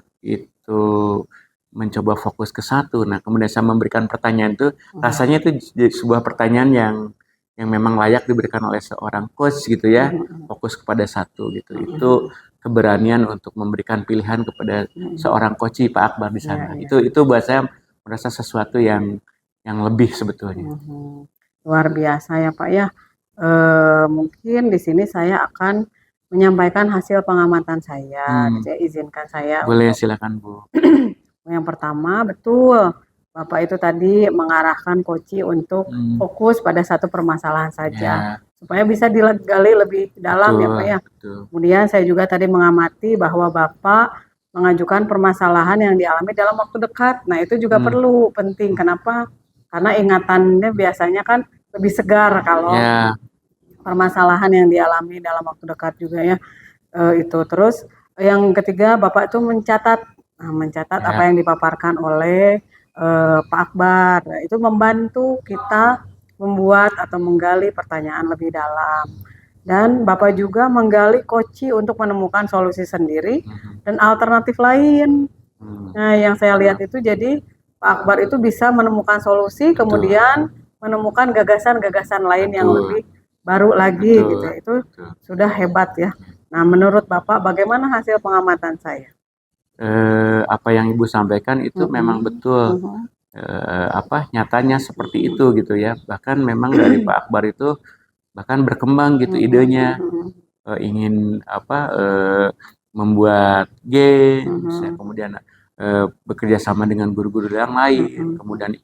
Speaker 3: fokus ke 1, nah kemudian saya memberikan pertanyaan itu rasanya itu jadi sebuah pertanyaan yang memang layak diberikan oleh seorang coach gitu ya, fokus kepada satu gitu. Itu keberanian untuk memberikan pilihan kepada seorang coach Pak Akbar di sana. Itu buat saya merasa sesuatu yang lebih sebetulnya.
Speaker 2: Luar biasa ya Pak ya. Mungkin di sini saya akan menyampaikan hasil pengamatan saya. Gitu ya. Izinkan saya
Speaker 3: Boleh,
Speaker 2: untuk
Speaker 3: silakan Bu.
Speaker 2: yang pertama, betul Bapak itu tadi mengarahkan koci untuk fokus pada satu permasalahan saja, supaya bisa digali lebih dalam ya Pak ya. Kemudian saya juga tadi mengamati bahwa Bapak mengajukan permasalahan yang dialami dalam waktu dekat. Nah itu juga perlu, penting. Kenapa? Karena ingatannya biasanya kan lebih segar kalau permasalahan yang dialami dalam waktu dekat juga ya. Itu terus yang ketiga, Bapak itu mencatat apa yang dipaparkan oleh Pak Akbar. Nah, itu membantu kita membuat atau menggali pertanyaan lebih dalam. Dan Bapak juga menggali koci untuk menemukan solusi sendiri dan alternatif lain. Nah, yang saya lihat itu jadi Pak Akbar itu bisa menemukan solusi, kemudian menemukan gagasan-gagasan lain yang lebih baru lagi gitu. Itu sudah hebat ya. Nah, menurut Bapak bagaimana hasil pengamatan saya?
Speaker 3: Apa yang Ibu sampaikan itu memang betul. Nyatanya seperti itu gitu ya. Bahkan memang dari Pak Akbar itu bahkan berkembang gitu idenya, ingin membuat game, kemudian bekerja sama dengan guru-guru yang lain, kemudian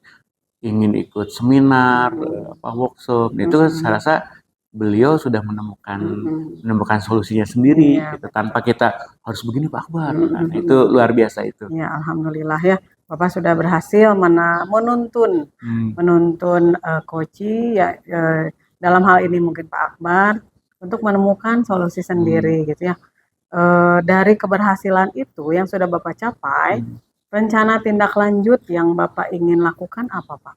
Speaker 3: ingin ikut seminar, workshop. Itu saya rasa beliau sudah menemukan solusinya sendiri gitu, tanpa kita harus begini Pak Akbar. Nah, itu luar biasa itu.
Speaker 2: Ya, alhamdulillah ya. Bapak sudah berhasil menuntun koci ya, dalam hal ini mungkin Pak Akbar untuk menemukan solusi sendiri gitu ya. Dari keberhasilan itu yang sudah Bapak capai, rencana tindak lanjut yang Bapak ingin lakukan apa Pak?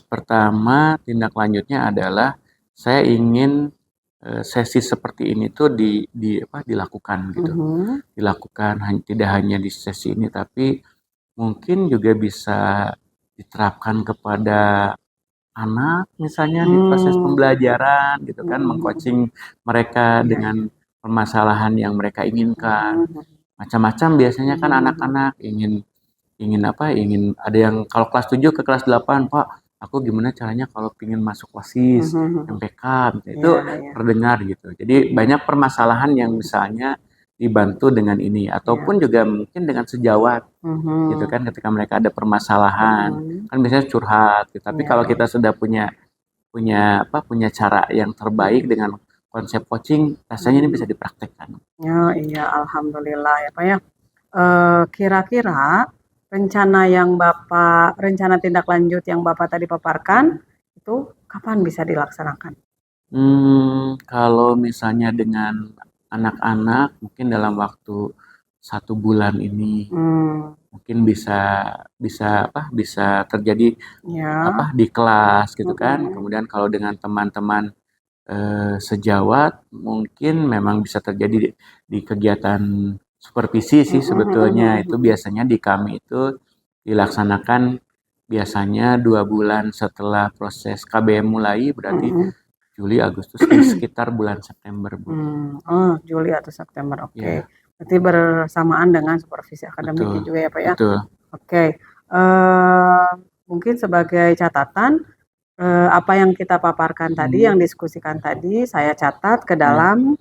Speaker 3: Pertama, tindak lanjutnya adalah saya ingin sesi seperti ini tuh dilakukan gitu. Dilakukan tidak hanya di sesi ini, tapi mungkin juga bisa diterapkan kepada anak misalnya di proses pembelajaran gitu kan, mengcoaching mereka dengan permasalahan yang mereka inginkan. Macam-macam biasanya kan anak-anak ingin ada yang kalau kelas 7 ke kelas 8, Pak, aku gimana caranya kalau ingin masuk OSIS, MPK, itu terdengar gitu. Jadi banyak permasalahan yang misalnya dibantu dengan ini, ataupun juga mungkin dengan sejawat gitu kan, ketika mereka ada permasalahan kan biasanya curhat gitu. Tapi kalau kita sudah punya cara yang terbaik dengan konsep coaching, rasanya ini bisa dipraktekkan.
Speaker 2: Iya, alhamdulillah ya Pak ya. Kira-kira rencana tindak lanjut yang Bapak tadi paparkan itu kapan bisa dilaksanakan?
Speaker 3: Kalau misalnya dengan anak-anak mungkin dalam waktu 1 bulan ini mungkin bisa terjadi di kelas gitu kan. Kemudian kalau dengan teman-teman sejawat mungkin memang bisa terjadi di kegiatan supervisi sih sebetulnya. Itu biasanya di kami itu dilaksanakan biasanya 2 bulan setelah proses KBM mulai, berarti Juli, Agustus, sekitar bulan September, Bu.
Speaker 2: Juli atau September, oke. Berarti bersamaan dengan supervisi akademik juga ya Pak ya?
Speaker 3: Betul.
Speaker 2: Oke. Mungkin sebagai catatan, apa yang kita paparkan tadi, yang diskusikan tadi, saya catat ke dalam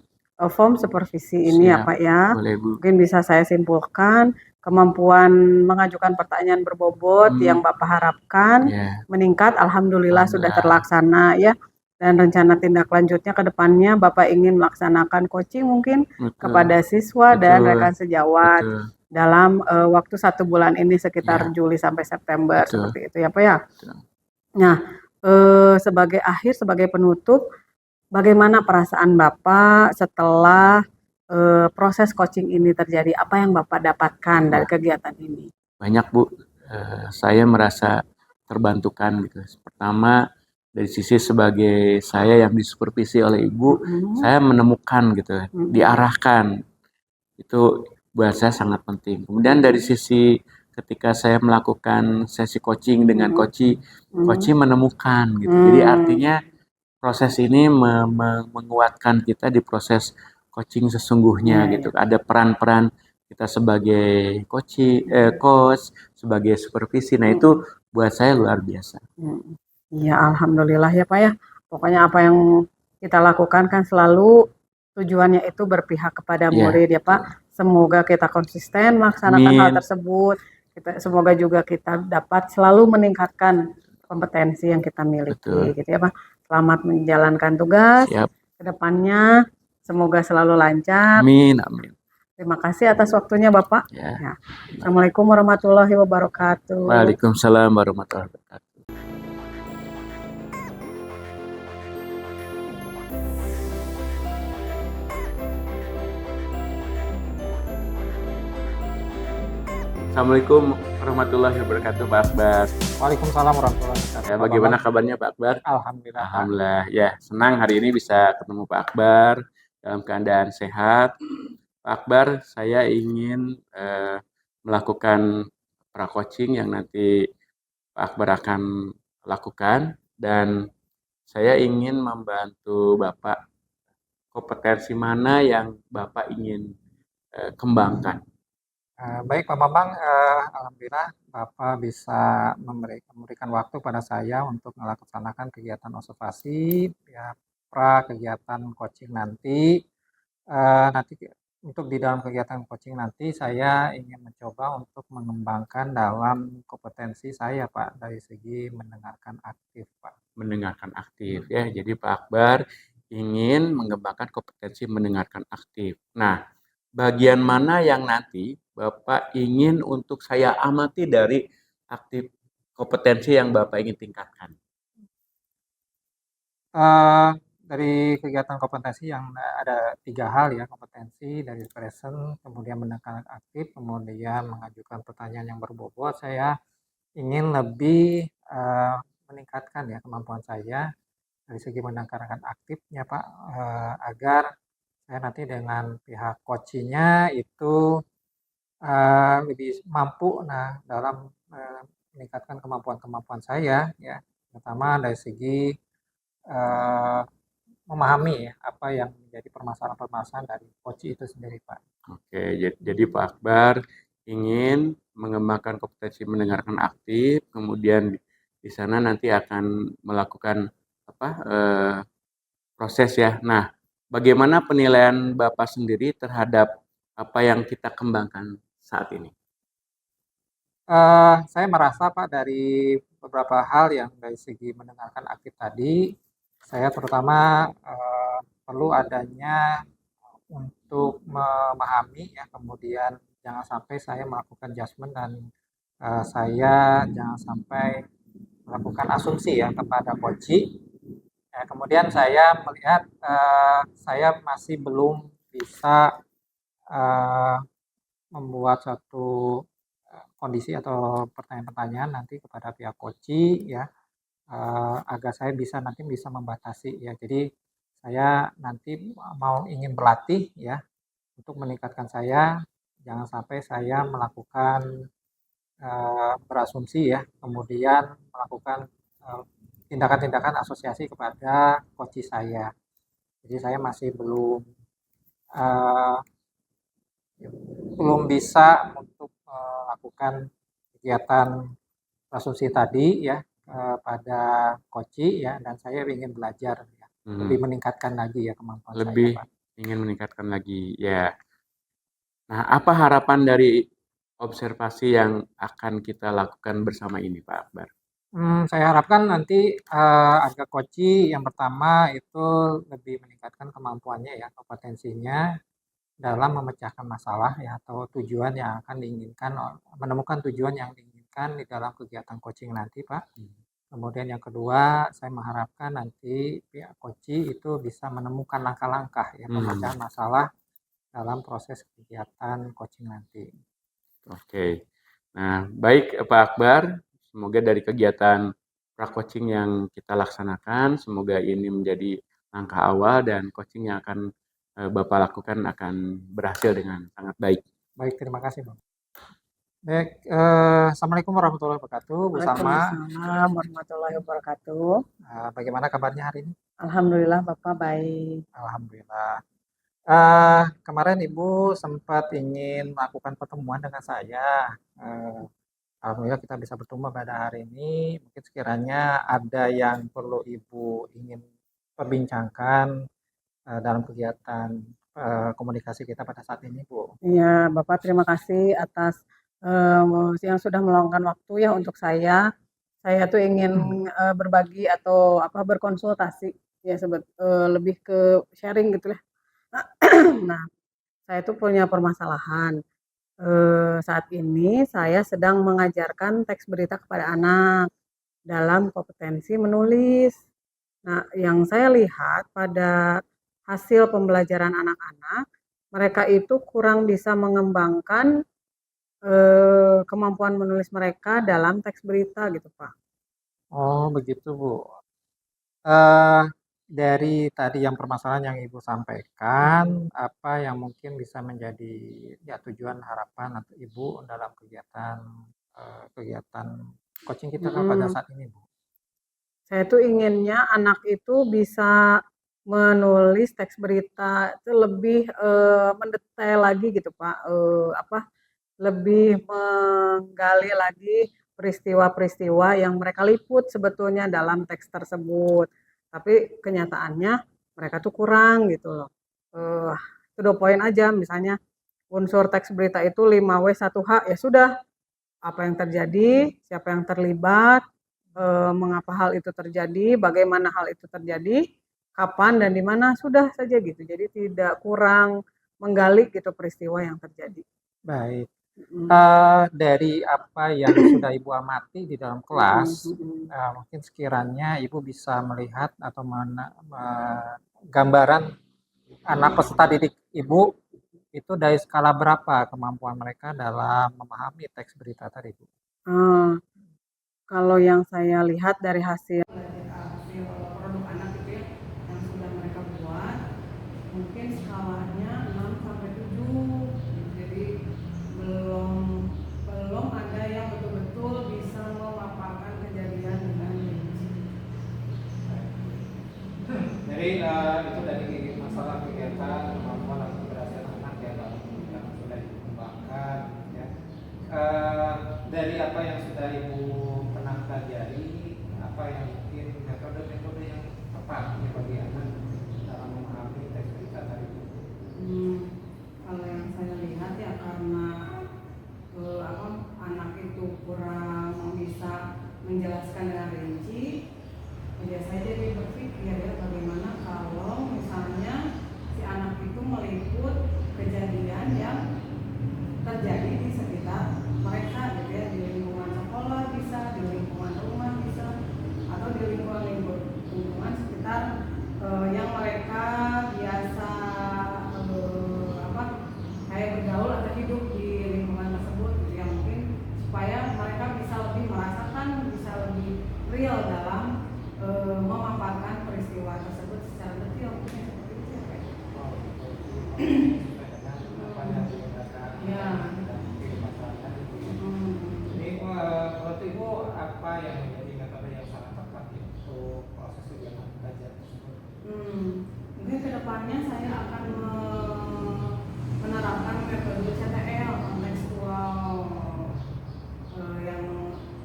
Speaker 2: form supervisi ini ya Pak ya.
Speaker 3: Boleh, Bu.
Speaker 2: Mungkin bisa saya simpulkan, kemampuan mengajukan pertanyaan berbobot yang Bapak harapkan meningkat, alhamdulillah sudah terlaksana ya. Dan rencana tindak lanjutnya ke depannya Bapak ingin melaksanakan coaching mungkin kepada siswa dan rekan sejawat dalam waktu 1 bulan ini sekitar Juli sampai September, seperti itu ya Pak ya. Nah, sebagai penutup, bagaimana perasaan Bapak setelah proses coaching ini terjadi? Apa yang Bapak dapatkan dari kegiatan ini?
Speaker 3: Banyak Bu, saya merasa terbantukan gitu. Pertama, dari sisi sebagai saya yang disupervisi oleh Ibu, saya menemukan gitu, diarahkan. Itu buat saya sangat penting. Kemudian dari sisi ketika saya melakukan sesi coaching dengan coach
Speaker 2: Mhm.
Speaker 3: menemukan gitu. Jadi artinya proses ini menguatkan kita di proses coaching sesungguhnya
Speaker 2: Iya,
Speaker 3: gitu.
Speaker 2: iya.
Speaker 3: Ada peran-peran kita sebagai coach, sebagai supervisi. Nah, itu
Speaker 2: Mhm.
Speaker 3: buat saya luar biasa.
Speaker 2: Mhm. Iya, alhamdulillah ya Pak ya. Pokoknya apa yang kita lakukan kan selalu tujuannya itu berpihak kepada
Speaker 3: Iya,
Speaker 2: murid ya Pak.
Speaker 3: betul.
Speaker 2: Semoga kita konsisten melaksanakan hal
Speaker 3: Amin.
Speaker 2: tersebut. Semoga juga kita dapat selalu meningkatkan kompetensi yang kita miliki
Speaker 3: Betul.
Speaker 2: gitu ya Pak. Selamat menjalankan tugas
Speaker 3: Siap.
Speaker 2: ke depannya. Semoga selalu lancar.
Speaker 3: Amin, amin.
Speaker 2: Terima kasih atas waktunya Bapak.
Speaker 3: Ya.
Speaker 2: Ya. Assalamualaikum warahmatullahi wabarakatuh.
Speaker 3: Waalaikumsalam warahmatullahi wabarakatuh. Assalamualaikum warahmatullahi wabarakatuh, Pak Akbar.
Speaker 1: Waalaikumsalam warahmatullahi wabarakatuh.
Speaker 3: Ya,
Speaker 1: Pak
Speaker 3: bagaimana
Speaker 1: Bambang.
Speaker 3: kabarnya Pak Akbar?
Speaker 1: Alhamdulillah, Pak.
Speaker 3: Alhamdulillah. Ya, senang hari ini bisa ketemu Pak Akbar dalam keadaan sehat. Pak Akbar, saya ingin melakukan pra-coaching yang nanti Pak Akbar akan lakukan, dan saya ingin membantu Bapak. Kompetensi mana yang Bapak ingin kembangkan?
Speaker 1: Baik Pak Bambang, alhamdulillah Bapak bisa memberikan waktu pada saya untuk melaksanakan kegiatan observasi, ya kegiatan coaching nanti. Nanti untuk di dalam kegiatan coaching nanti saya ingin mencoba untuk mengembangkan dalam kompetensi saya Pak, dari segi mendengarkan aktif Pak.
Speaker 3: Mendengarkan aktif ya. Jadi Pak Akbar ingin mengembangkan kompetensi mendengarkan aktif. Nah, bagian mana yang nanti Bapak ingin untuk saya amati dari aktif kompetensi yang Bapak ingin tingkatkan?
Speaker 1: Dari kegiatan kompetensi yang ada 3 hal ya, kompetensi dari present, kemudian mendengarkan aktif, kemudian mengajukan pertanyaan yang berbobot. Saya ingin lebih meningkatkan ya kemampuan saya dari segi mendengarkan aktifnya Pak, agar saya nanti dengan pihak coaching-nya itu lebih mampu dalam meningkatkan kemampuan-kemampuan saya ya, terutama dari segi eh, memahami ya apa yang menjadi permasalahan-permasalahan dari coach itu sendiri Pak.
Speaker 3: Oke, jadi Pak Akbar ingin mengembangkan kompetensi mendengarkan aktif, kemudian di sana nanti akan melakukan apa proses ya. Nah, bagaimana penilaian Bapak sendiri terhadap apa yang kita kembangkan saat ini?
Speaker 1: Saya merasa Pak dari beberapa hal yang dari segi mendengarkan aktif tadi, saya terutama perlu adanya untuk memahami ya, kemudian jangan sampai saya melakukan judgement dan saya jangan sampai melakukan asumsi ya kepada coach. Ya, kemudian saya melihat saya masih belum bisa eh, membuat satu kondisi atau pertanyaan-pertanyaan nanti kepada pihak coach ya, agar saya nanti bisa membatasi ya. Jadi saya nanti ingin berlatih ya untuk meningkatkan saya, jangan sampai saya melakukan berasumsi ya, kemudian melakukan tindakan-tindakan asosiasi kepada coach saya. Jadi saya masih uh, belum bisa untuk melakukan kegiatan asumsi tadi ya pada coach ya, dan saya ingin belajar ya, lebih meningkatkan lagi ya kemampuan
Speaker 3: Lebih
Speaker 1: saya Pak.
Speaker 3: ingin meningkatkan lagi ya. Nah, apa harapan dari observasi yang akan kita lakukan bersama ini, Pak Akbar?
Speaker 1: Saya harapkan nanti agar coach yang pertama itu lebih meningkatkan kemampuannya ya, kompetensinya dalam memecahkan masalah ya, atau tujuan yang akan diinginkan, menemukan tujuan yang diinginkan di dalam kegiatan coaching nanti Pak. Kemudian yang kedua, saya mengharapkan nanti pihak coach itu bisa menemukan langkah-langkah ya pemecahan masalah dalam proses kegiatan coaching nanti.
Speaker 3: Oke. Nah, baik Pak Akbar, semoga dari kegiatan pra-coaching yang kita laksanakan, semoga ini menjadi langkah awal dan coaching yang akan Bapak lakukan akan berhasil dengan sangat baik.
Speaker 1: Baik, terima kasih Bang. Baik, Assalamualaikum warahmatullahi wabarakatuh, Bu Salma.
Speaker 2: Waalaikumsalam warahmatullahi wabarakatuh.
Speaker 1: Bagaimana kabarnya hari ini?
Speaker 2: Alhamdulillah Bapak baik.
Speaker 1: Alhamdulillah. Kemarin Ibu sempat ingin melakukan pertemuan dengan saya. Eh, Alhamdulillah kita bisa bertemu pada hari ini. Mungkin sekiranya ada yang perlu Ibu ingin perbincangkan dalam kegiatan komunikasi kita pada saat ini, Bu.
Speaker 2: Iya, Bapak terima kasih atas yang sudah meluangkan waktu ya untuk saya. Saya tuh ingin berbagi atau apa berkonsultasi ya lebih ke sharing gitu lah. Nah, saya tuh punya permasalahan. Saat ini saya sedang mengajarkan teks berita kepada anak dalam kompetensi menulis. Nah, yang saya lihat pada hasil pembelajaran anak-anak, mereka itu kurang bisa mengembangkan kemampuan menulis mereka dalam teks berita gitu, Pak.
Speaker 1: Oh, begitu, Bu. Eh, dari tadi yang permasalahan yang Ibu sampaikan, apa yang mungkin bisa menjadi ya tujuan harapan atau Ibu dalam kegiatan coaching kita kan pada saat ini, Bu?
Speaker 2: Saya tuh inginnya anak itu bisa menulis teks berita itu lebih mendetail lagi gitu, Pak. Lebih menggali lagi peristiwa-peristiwa yang mereka liput sebetulnya dalam teks tersebut. Tapi kenyataannya mereka tuh kurang gitu loh. Eh, to the point aja, misalnya unsur teks berita itu 5W1H, ya sudah, apa yang terjadi, siapa yang terlibat, mengapa hal itu terjadi, bagaimana hal itu terjadi, kapan dan di mana, sudah saja gitu. Jadi tidak kurang menggali gitu peristiwa yang terjadi.
Speaker 1: Baik. Dari apa yang sudah Ibu amati di dalam kelas, mungkin sekiranya Ibu bisa melihat atau gambaran anak peserta didik Ibu itu dari skala berapa kemampuan mereka dalam memahami teks berita tadi, Bu?
Speaker 2: Kalau yang saya lihat dari hasil produk anak gitu ya, yang sudah mereka buat, mungkin skalanya 6 sampai 7. Jadi belum ada yang betul-betul bisa memaparkan kejadian dengan rinci.
Speaker 1: Jadi itu dari masalah kegiatan kemampuan atau keberhasilan anak ya dalam yang sudah dikembangkan ya. Dari apa yang sudah Ibu pernah pelajari, apa yang mungkin metode-metode yang tepat ya bagi anak dalam memahami teks berita tadi?
Speaker 2: Kalau yang saya lihat ya karena anak itu kurang bisa menjelaskan dengan rinci, ya saya jadi berpikir ya bagaimana kalau misalnya si anak itu meliput kejadian yang terjadi di sekitar mereka gitu ya, di lingkungan sekolah bisa, di lingkungan rumah bisa, atau di lingkungan sekitar yang mereka biasa kayak bergaul atau hidup di lingkungan tersebut gitu ya, mungkin supaya mereka bisa lebih merasakan, bisa lebih real dalam memaparkan peristiwa tersebut secara detail, mungkin seperti itu ya, Pak. Ya.
Speaker 1: Jadi menurut Ibu apa yang menjadi metode yang sangat tepat untuk proses kegiatan belajar tersebut?
Speaker 2: Mungkin kedepannya saya akan menerapkan metode CTL kontekstual, yang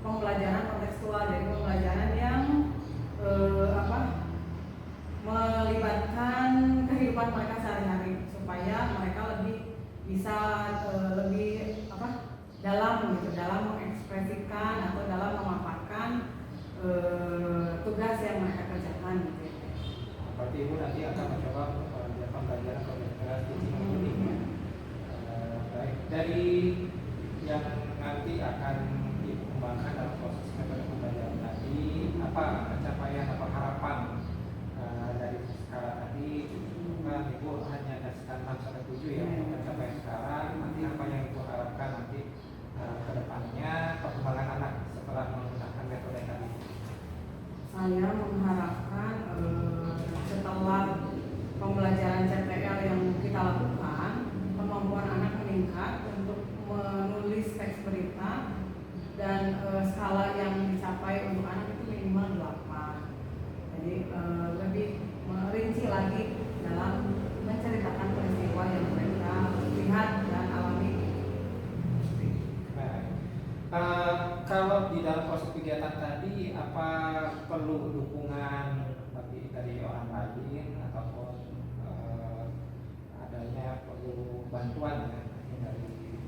Speaker 2: pembelajaran kontekstual, jadi pembelajaran yang melibatkan kehidupan mereka sehari-hari supaya mereka lebih bisa lebih dalam gitu, dalam mengekspresikan atau dalam memaparkan tugas yang mereka kerjakan gitu ya.
Speaker 1: Berarti Ibu nanti akan mencoba pembelajaran komunikasi ini. Baik, dari yang nanti akan Ibu kembangkan dalam proses metode pembelajaran tadi, apa pencapaian atau harapan dari skala tadi? Kan Ibu hanya dasarkan 6 sampai 7 ya untuk pencapaian sekarang. Nanti apa yang Ibu harapkan nanti ke depannya perkembangan anak setelah menggunakan metode tadi?
Speaker 2: Saya mengharapkan setelah pembelajaran CTL yang kita lakukan, kemampuan anak meningkat untuk menulis teks berita skala yang dicapai untuk anak itu minimal 8. Jadi lebih merinci lagi dalam menceritakan peristiwa yang mereka lihat dan alami.
Speaker 1: Kalau di dalam proses kegiatan tadi, apa perlu dukungan dari orang lain ataupun adanya perlu bantuan ya dari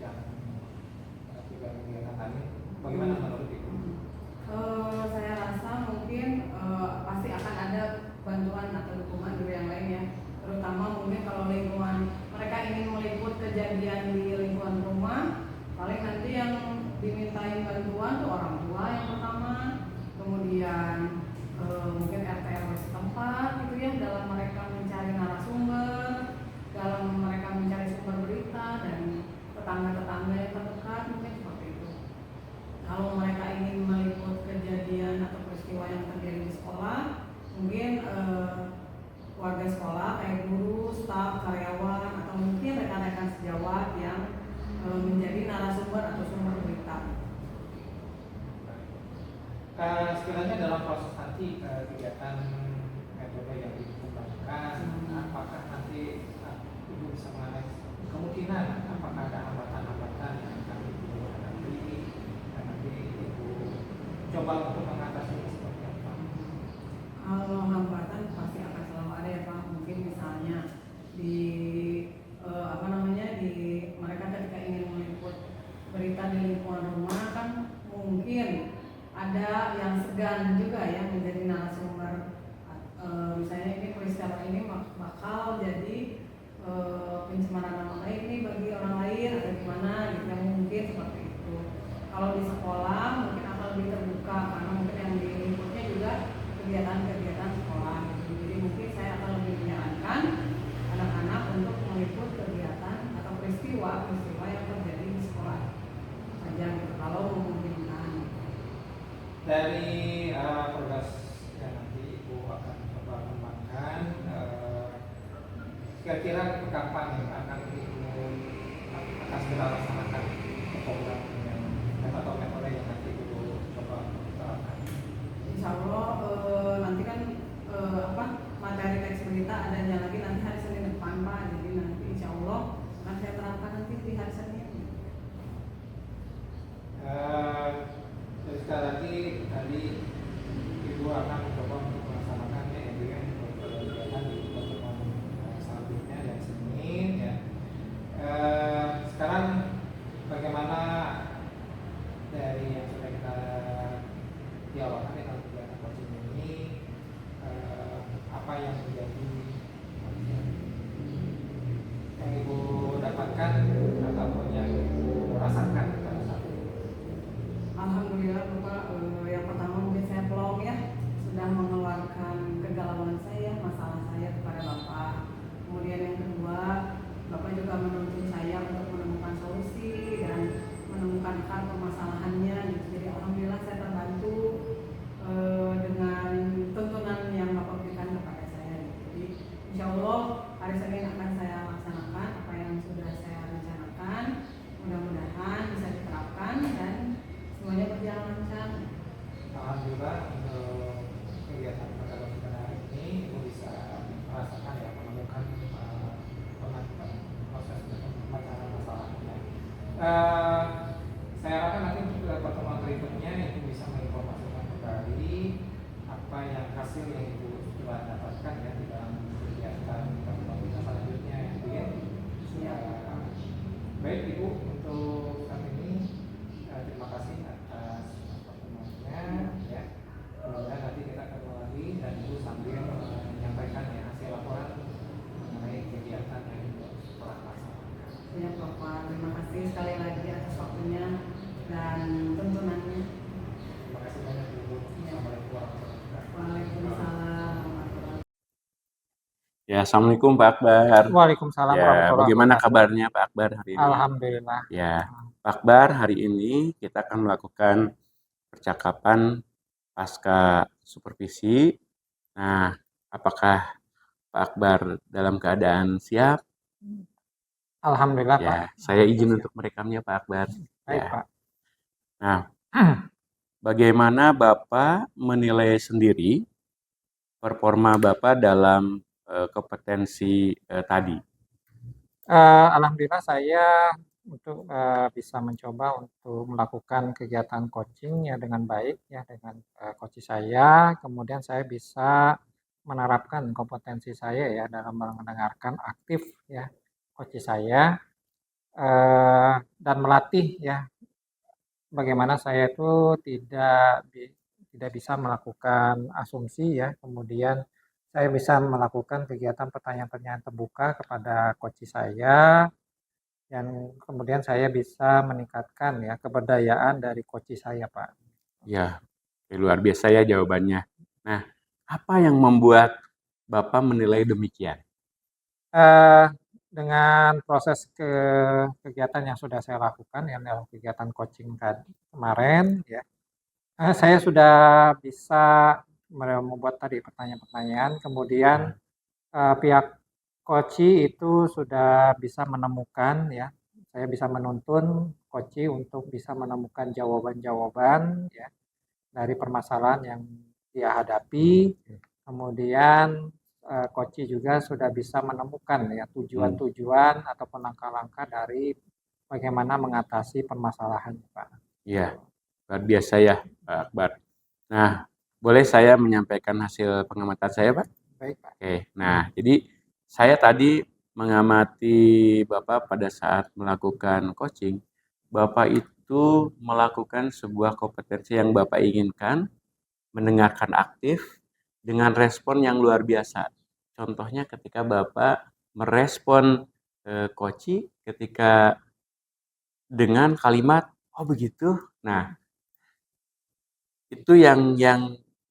Speaker 1: yang kegiatan tadi? Bagaimana menurut Ibu?
Speaker 2: Saya rasa mungkin pasti akan ada bantuan atau dukungan dari yang lain ya, terutama mungkin kalau lingkungan mereka ingin meliput kejadian di lingkungan rumah, paling nanti yang dimintain bantuan tuh orang tua yang pertama, kemudian mungkin RT RW setempat gitu ya, dalam mereka mencari narasumber, dalam mereka mencari sumber berita, dan tetangga-tetangga yang terdekat mungkin seperti itu. Kalau mereka ingin meliput kejadian atau peristiwa yang terjadi di sekolah, mungkin warga sekolah kayak guru, staf, karyawan, atau mungkin rekan-rekan sejawat yang menjadi narasumber atau sumber berita.
Speaker 1: Sekiranya dalam proses nanti kegiatan metode yang dikembangkan, apakah nanti Ibu bisa menganalisis kemungkinan apakah ada hambatan-hambatan yang akan Ibu hadapi dan nanti Ibu coba untuk mengatasi seperti apa?
Speaker 2: Kalau hambatan pasti akan selalu ada ya Pak. Mungkin misalnya di mereka ketika ingin meliput berita di lingkungan rumah kan mungkin ada yang segan juga ya menjadi narasumber. Misalnya ini peristiwa ini bakal jadi pencemaran nama baik nih bagi orang lain atau gimana gitu, yang mungkin seperti itu. Kalau di sekolah mungkin akan lebih terbuka karena mungkin yang diliputnya juga kegiatan-kegiatan sekolah gitu. Jadi mungkin saya akan lebih menyarankan anak-anak untuk meliput kegiatan atau peristiwa yang terjadi di sekolah saja gitu, kalau memungkinkan.
Speaker 1: Dari progres yang nanti Ibu akan coba kembangkan, kira-kira kapan akan segera laksanakan program atau metode yang nanti Ibu coba terapkan?
Speaker 2: Insya Allah nanti kan materi teks berita adanya lagi nanti hari Senin depan Pak. Jadi nanti Insya Allah akan saya terapkan nanti di hari Senin.
Speaker 1: Jadi sekali lagi tadi Ibu akan mencoba untuk melaksanakannya ya dengan kegiatan di pertemuan selanjutnya dan Senin ya. Sekarang bagaimana dari yang sudah kita dialogkan dengan kegiatan coaching ini, apa yang menjadi yang Ibu dapatkan ataupun yang Ibu rasakan pada saat ini?
Speaker 2: Alhamdulillah Bapak, yang pertama mungkin saya pelong ya, sudah mengeluarkan kegalauan saya, masalah saya kepada Bapak. Kemudian yang kedua, Bapak juga menuntun saya untuk menemukan solusi dan menemukan akar permasalahannya gitu. Jadi alhamdulillah saya terbantu dengan tuntunan yang Bapak berikan kepada saya. Jadi insya Allah hari Senin akan saya laksanakan apa yang sudah saya rencanakan. Mudah-mudahan bisa diterapkan dan semuanya berjalan lancar.
Speaker 1: Alhamdulillah untuk kegiatan pada hari ini Ibu bisa merasakan ya, menemukan proses pemecahkan masalahnya. Saya harapkan nanti untuk pertemuan berikutnya Ibu bisa menginformasikan kembali apa yang hasil yang Ibu telah dapatkan ya di dalam kegiatan pertemuan kita selanjutnya ya. Baik Ibu, untuk saat ini terima kasih atas pertemuannya ya. Kemudian nanti kita ketemu lagi dan Ibu sambil menyampaikan ya hasil laporan mengenai kegiatan yang Ibu telah laksanakan.
Speaker 2: Ya Bapak, terima kasih sekali lagi atas waktunya dan tuntunannya.
Speaker 1: Terima kasih banyak Ibu. Assalamualaikum warahmatullahi wabarakatuh.
Speaker 2: Waalaikumsalam.
Speaker 3: Ya, Assalamualaikum Pak Akbar.
Speaker 1: Waalaikumsalam
Speaker 3: Ya,
Speaker 1: warahmatullahi
Speaker 3: bagaimana
Speaker 1: wabarakatuh.
Speaker 3: kabarnya Pak Akbar hari ini?
Speaker 1: Alhamdulillah.
Speaker 3: Ya, Pak Akbar, hari ini kita akan melakukan percakapan pasca supervisi. Nah, apakah Pak Akbar dalam keadaan siap?
Speaker 1: Alhamdulillah Pak.
Speaker 3: Ya, saya izin untuk merekamnya Pak Akbar.
Speaker 1: Baik
Speaker 3: Ya.
Speaker 1: Pak.
Speaker 3: Nah, bagaimana Bapak menilai sendiri performa Bapak dalam kompetensi tadi?
Speaker 1: Alhamdulillah saya untuk bisa mencoba untuk melakukan kegiatan coaching ya dengan baik ya dengan coach saya, kemudian saya bisa menerapkan kompetensi saya ya dalam mendengarkan aktif ya coach saya dan melatih ya bagaimana saya itu tidak bisa melakukan asumsi ya, kemudian saya bisa melakukan kegiatan pertanyaan-pertanyaan terbuka kepada coach saya, dan kemudian saya bisa meningkatkan ya keberdayaan dari coach saya, Pak.
Speaker 3: Ya, luar biasa ya jawabannya. Nah, apa yang membuat Bapak menilai demikian?
Speaker 1: Eh, dengan proses kegiatan yang sudah saya lakukan ya dalam kegiatan coaching tadi kemarin ya, saya sudah bisa membuat tadi pertanyaan-pertanyaan, kemudian pihak koci itu sudah bisa menemukan ya, saya bisa menuntun koci untuk bisa menemukan jawaban-jawaban ya dari permasalahan yang dia hadapi. Kemudian koci juga sudah bisa menemukan ya tujuan-tujuan ataupun langkah-langkah dari bagaimana mengatasi permasalahan, Pak.
Speaker 3: Ya, luar biasa ya, Pak Akbar. Nah, boleh saya menyampaikan hasil pengamatan saya, Pak?
Speaker 1: Baik, Pak.
Speaker 3: Oke, nah jadi saya tadi mengamati Bapak pada saat melakukan coaching, Bapak itu melakukan sebuah kompetensi yang Bapak inginkan, mendengarkan aktif dengan respon yang luar biasa. Contohnya ketika Bapak merespon coaching ketika dengan kalimat, "Oh begitu?" Nah, itu yang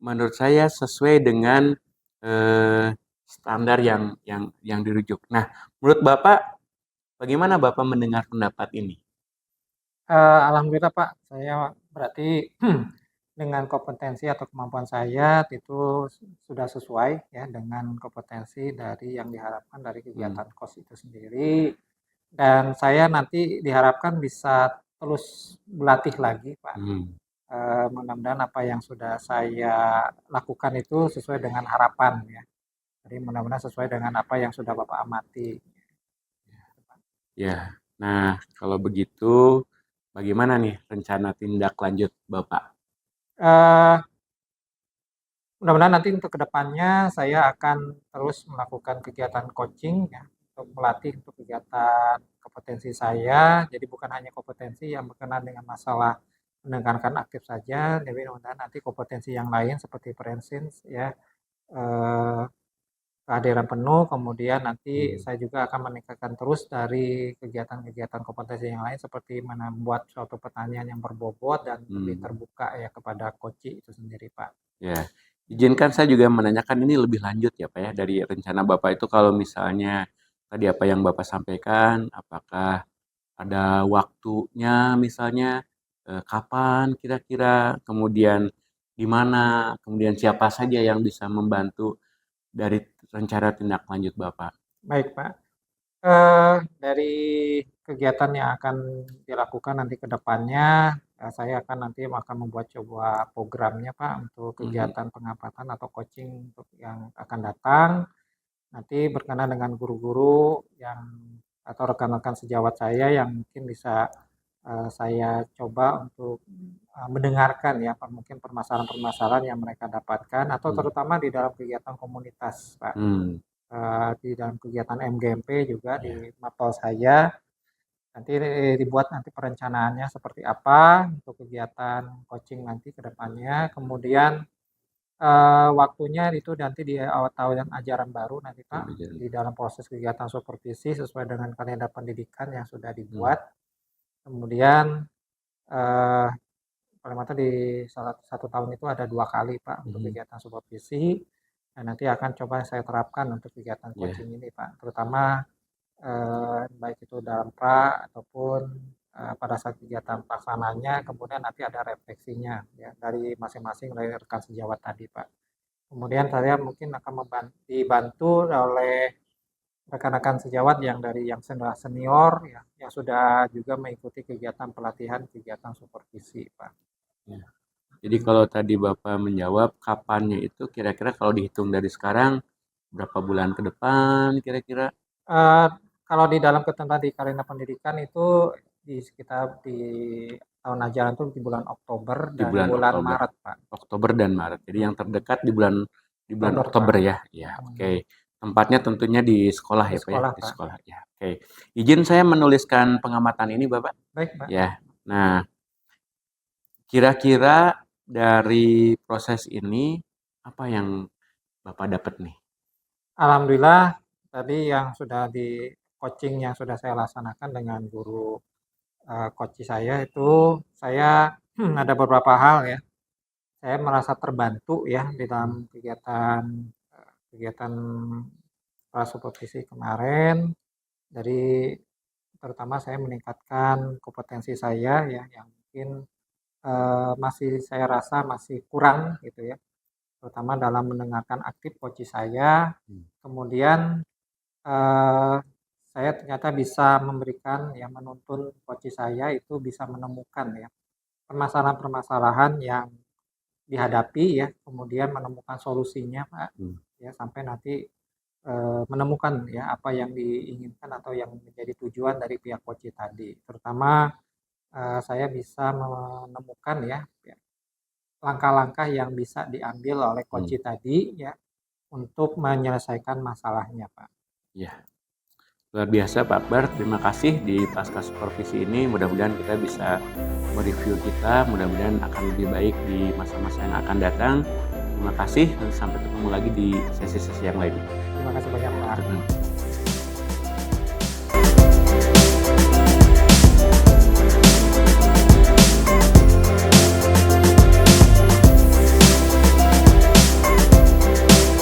Speaker 3: menurut saya sesuai dengan standar yang dirujuk. Nah, menurut Bapak bagaimana Bapak mendengar pendapat ini?
Speaker 1: Alhamdulillah Pak, saya berarti dengan kompetensi atau kemampuan saya itu sudah sesuai ya dengan kompetensi dari yang diharapkan dari kegiatan kos itu sendiri, dan saya nanti diharapkan bisa terus berlatih lagi Pak. Mudah-mudahan apa yang sudah saya lakukan itu sesuai dengan harapan ya. Jadi mudah-mudahan sesuai dengan apa yang sudah Bapak amati.
Speaker 3: Ya, nah kalau begitu bagaimana nih rencana tindak lanjut Bapak?
Speaker 1: Eh, Mudah-mudahan nanti untuk kedepannya saya akan terus melakukan kegiatan coaching ya, untuk melatih untuk kegiatan kompetensi saya. Jadi bukan hanya kompetensi yang berkenaan dengan masalah mendengarkan aktif saja, tapi mudah-mudahan nanti kompetensi yang lain seperti presence ya, eh, kehadiran penuh, kemudian nanti saya juga akan meningkatkan terus dari kegiatan-kegiatan kompetensi yang lain seperti membuat suatu pertanyaan yang berbobot dan lebih terbuka ya kepada coach itu sendiri, Pak.
Speaker 3: Ya, izinkan saya juga menanyakan ini lebih lanjut ya Pak ya, dari rencana Bapak itu kalau misalnya tadi apa yang Bapak sampaikan, apakah ada waktunya misalnya, kapan kira-kira, kemudian di mana, kemudian siapa saja yang bisa membantu dari rencana tindak lanjut Bapak?
Speaker 1: Baik, Pak. Dari kegiatan yang akan dilakukan nanti ke depannya, saya akan nanti akan membuat sebuah programnya, Pak, untuk kegiatan pengamatan atau coaching untuk yang akan datang. Nanti berkenan dengan guru-guru yang atau rekan-rekan sejawat saya yang mungkin bisa saya coba untuk mendengarkan ya, mungkin permasalahan-permasalahan yang mereka dapatkan atau terutama di dalam kegiatan komunitas, Pak. Di dalam kegiatan MGMP juga di mapel saya, nanti dibuat nanti perencanaannya seperti apa untuk kegiatan coaching nanti ke depannya. Kemudian waktunya itu nanti di awal tahun ajaran baru nanti Pak, di dalam proses kegiatan supervisi sesuai dengan kalender pendidikan yang sudah dibuat. Kemudian eh, paling mata di satu tahun itu ada 2 kali Pak untuk kegiatan supervisi, dan nanti akan coba saya terapkan untuk kegiatan coaching ini Pak, terutama baik itu dalam pra ataupun pada saat kegiatan pelaksananya, kemudian nanti ada refleksinya ya dari masing-masing dari rekan sejawat tadi Pak. Kemudian saya mungkin akan dibantu oleh rekan-rekan sejawat yang dari yang senior ya, yang sudah juga mengikuti kegiatan pelatihan kegiatan supervisi Pak.
Speaker 3: Jadi kalau tadi Bapak menjawab kapannya itu kira-kira kalau dihitung dari sekarang berapa bulan ke depan kira-kira?
Speaker 1: Kalau di dalam ketentuan di Karantina Pendidikan itu di sekitar di tahun ajaran itu di bulan Oktober
Speaker 3: Di
Speaker 1: dan
Speaker 3: bulan
Speaker 1: bulan
Speaker 3: Oktober.
Speaker 1: Maret, Pak.
Speaker 3: Oktober dan Maret. Jadi yang terdekat di bulan
Speaker 1: Oktober,
Speaker 3: Oktober
Speaker 1: Pak.
Speaker 3: ya. Ya, oke. Tempatnya tentunya di sekolah
Speaker 1: Di
Speaker 3: ya, Pak ya,
Speaker 1: sekolah,
Speaker 3: di
Speaker 1: Pak.
Speaker 3: sekolah. Ya, oke. Izin saya menuliskan pengamatan ini, Bapak.
Speaker 1: Baik, Pak.
Speaker 3: Ya. Nah, kira-kira dari proses ini apa yang Bapak dapat nih?
Speaker 1: Alhamdulillah tadi yang sudah di coaching yang sudah saya laksanakan dengan guru coach saya itu saya ada beberapa hal ya. Saya merasa terbantu ya di dalam kegiatan supervisi kemarin. Dari terutama saya meningkatkan kompetensi saya ya yang mungkin masih saya rasa masih kurang gitu ya. Terutama dalam mendengarkan aktif coach saya. Kemudian eh, saya ternyata bisa memberikan ya menuntun coach saya itu bisa menemukan ya permasalahan-permasalahan yang dihadapi ya, kemudian menemukan solusinya, Pak, ya sampai nanti menemukan ya apa yang diinginkan atau yang menjadi tujuan dari pihak coach tadi. Terutama saya bisa menemukan ya langkah-langkah yang bisa diambil oleh coach tadi ya untuk menyelesaikan masalahnya, Pak.
Speaker 3: Ya. Luar biasa Pak Akbar, terima kasih di pasca supervisi ini. Mudah-mudahan kita bisa mereview kita, mudah-mudahan akan lebih baik di masa-masa yang akan datang. Terima kasih dan sampai ketemu lagi di sesi-sesi yang lainnya.
Speaker 1: Terima kasih banyak, Pak.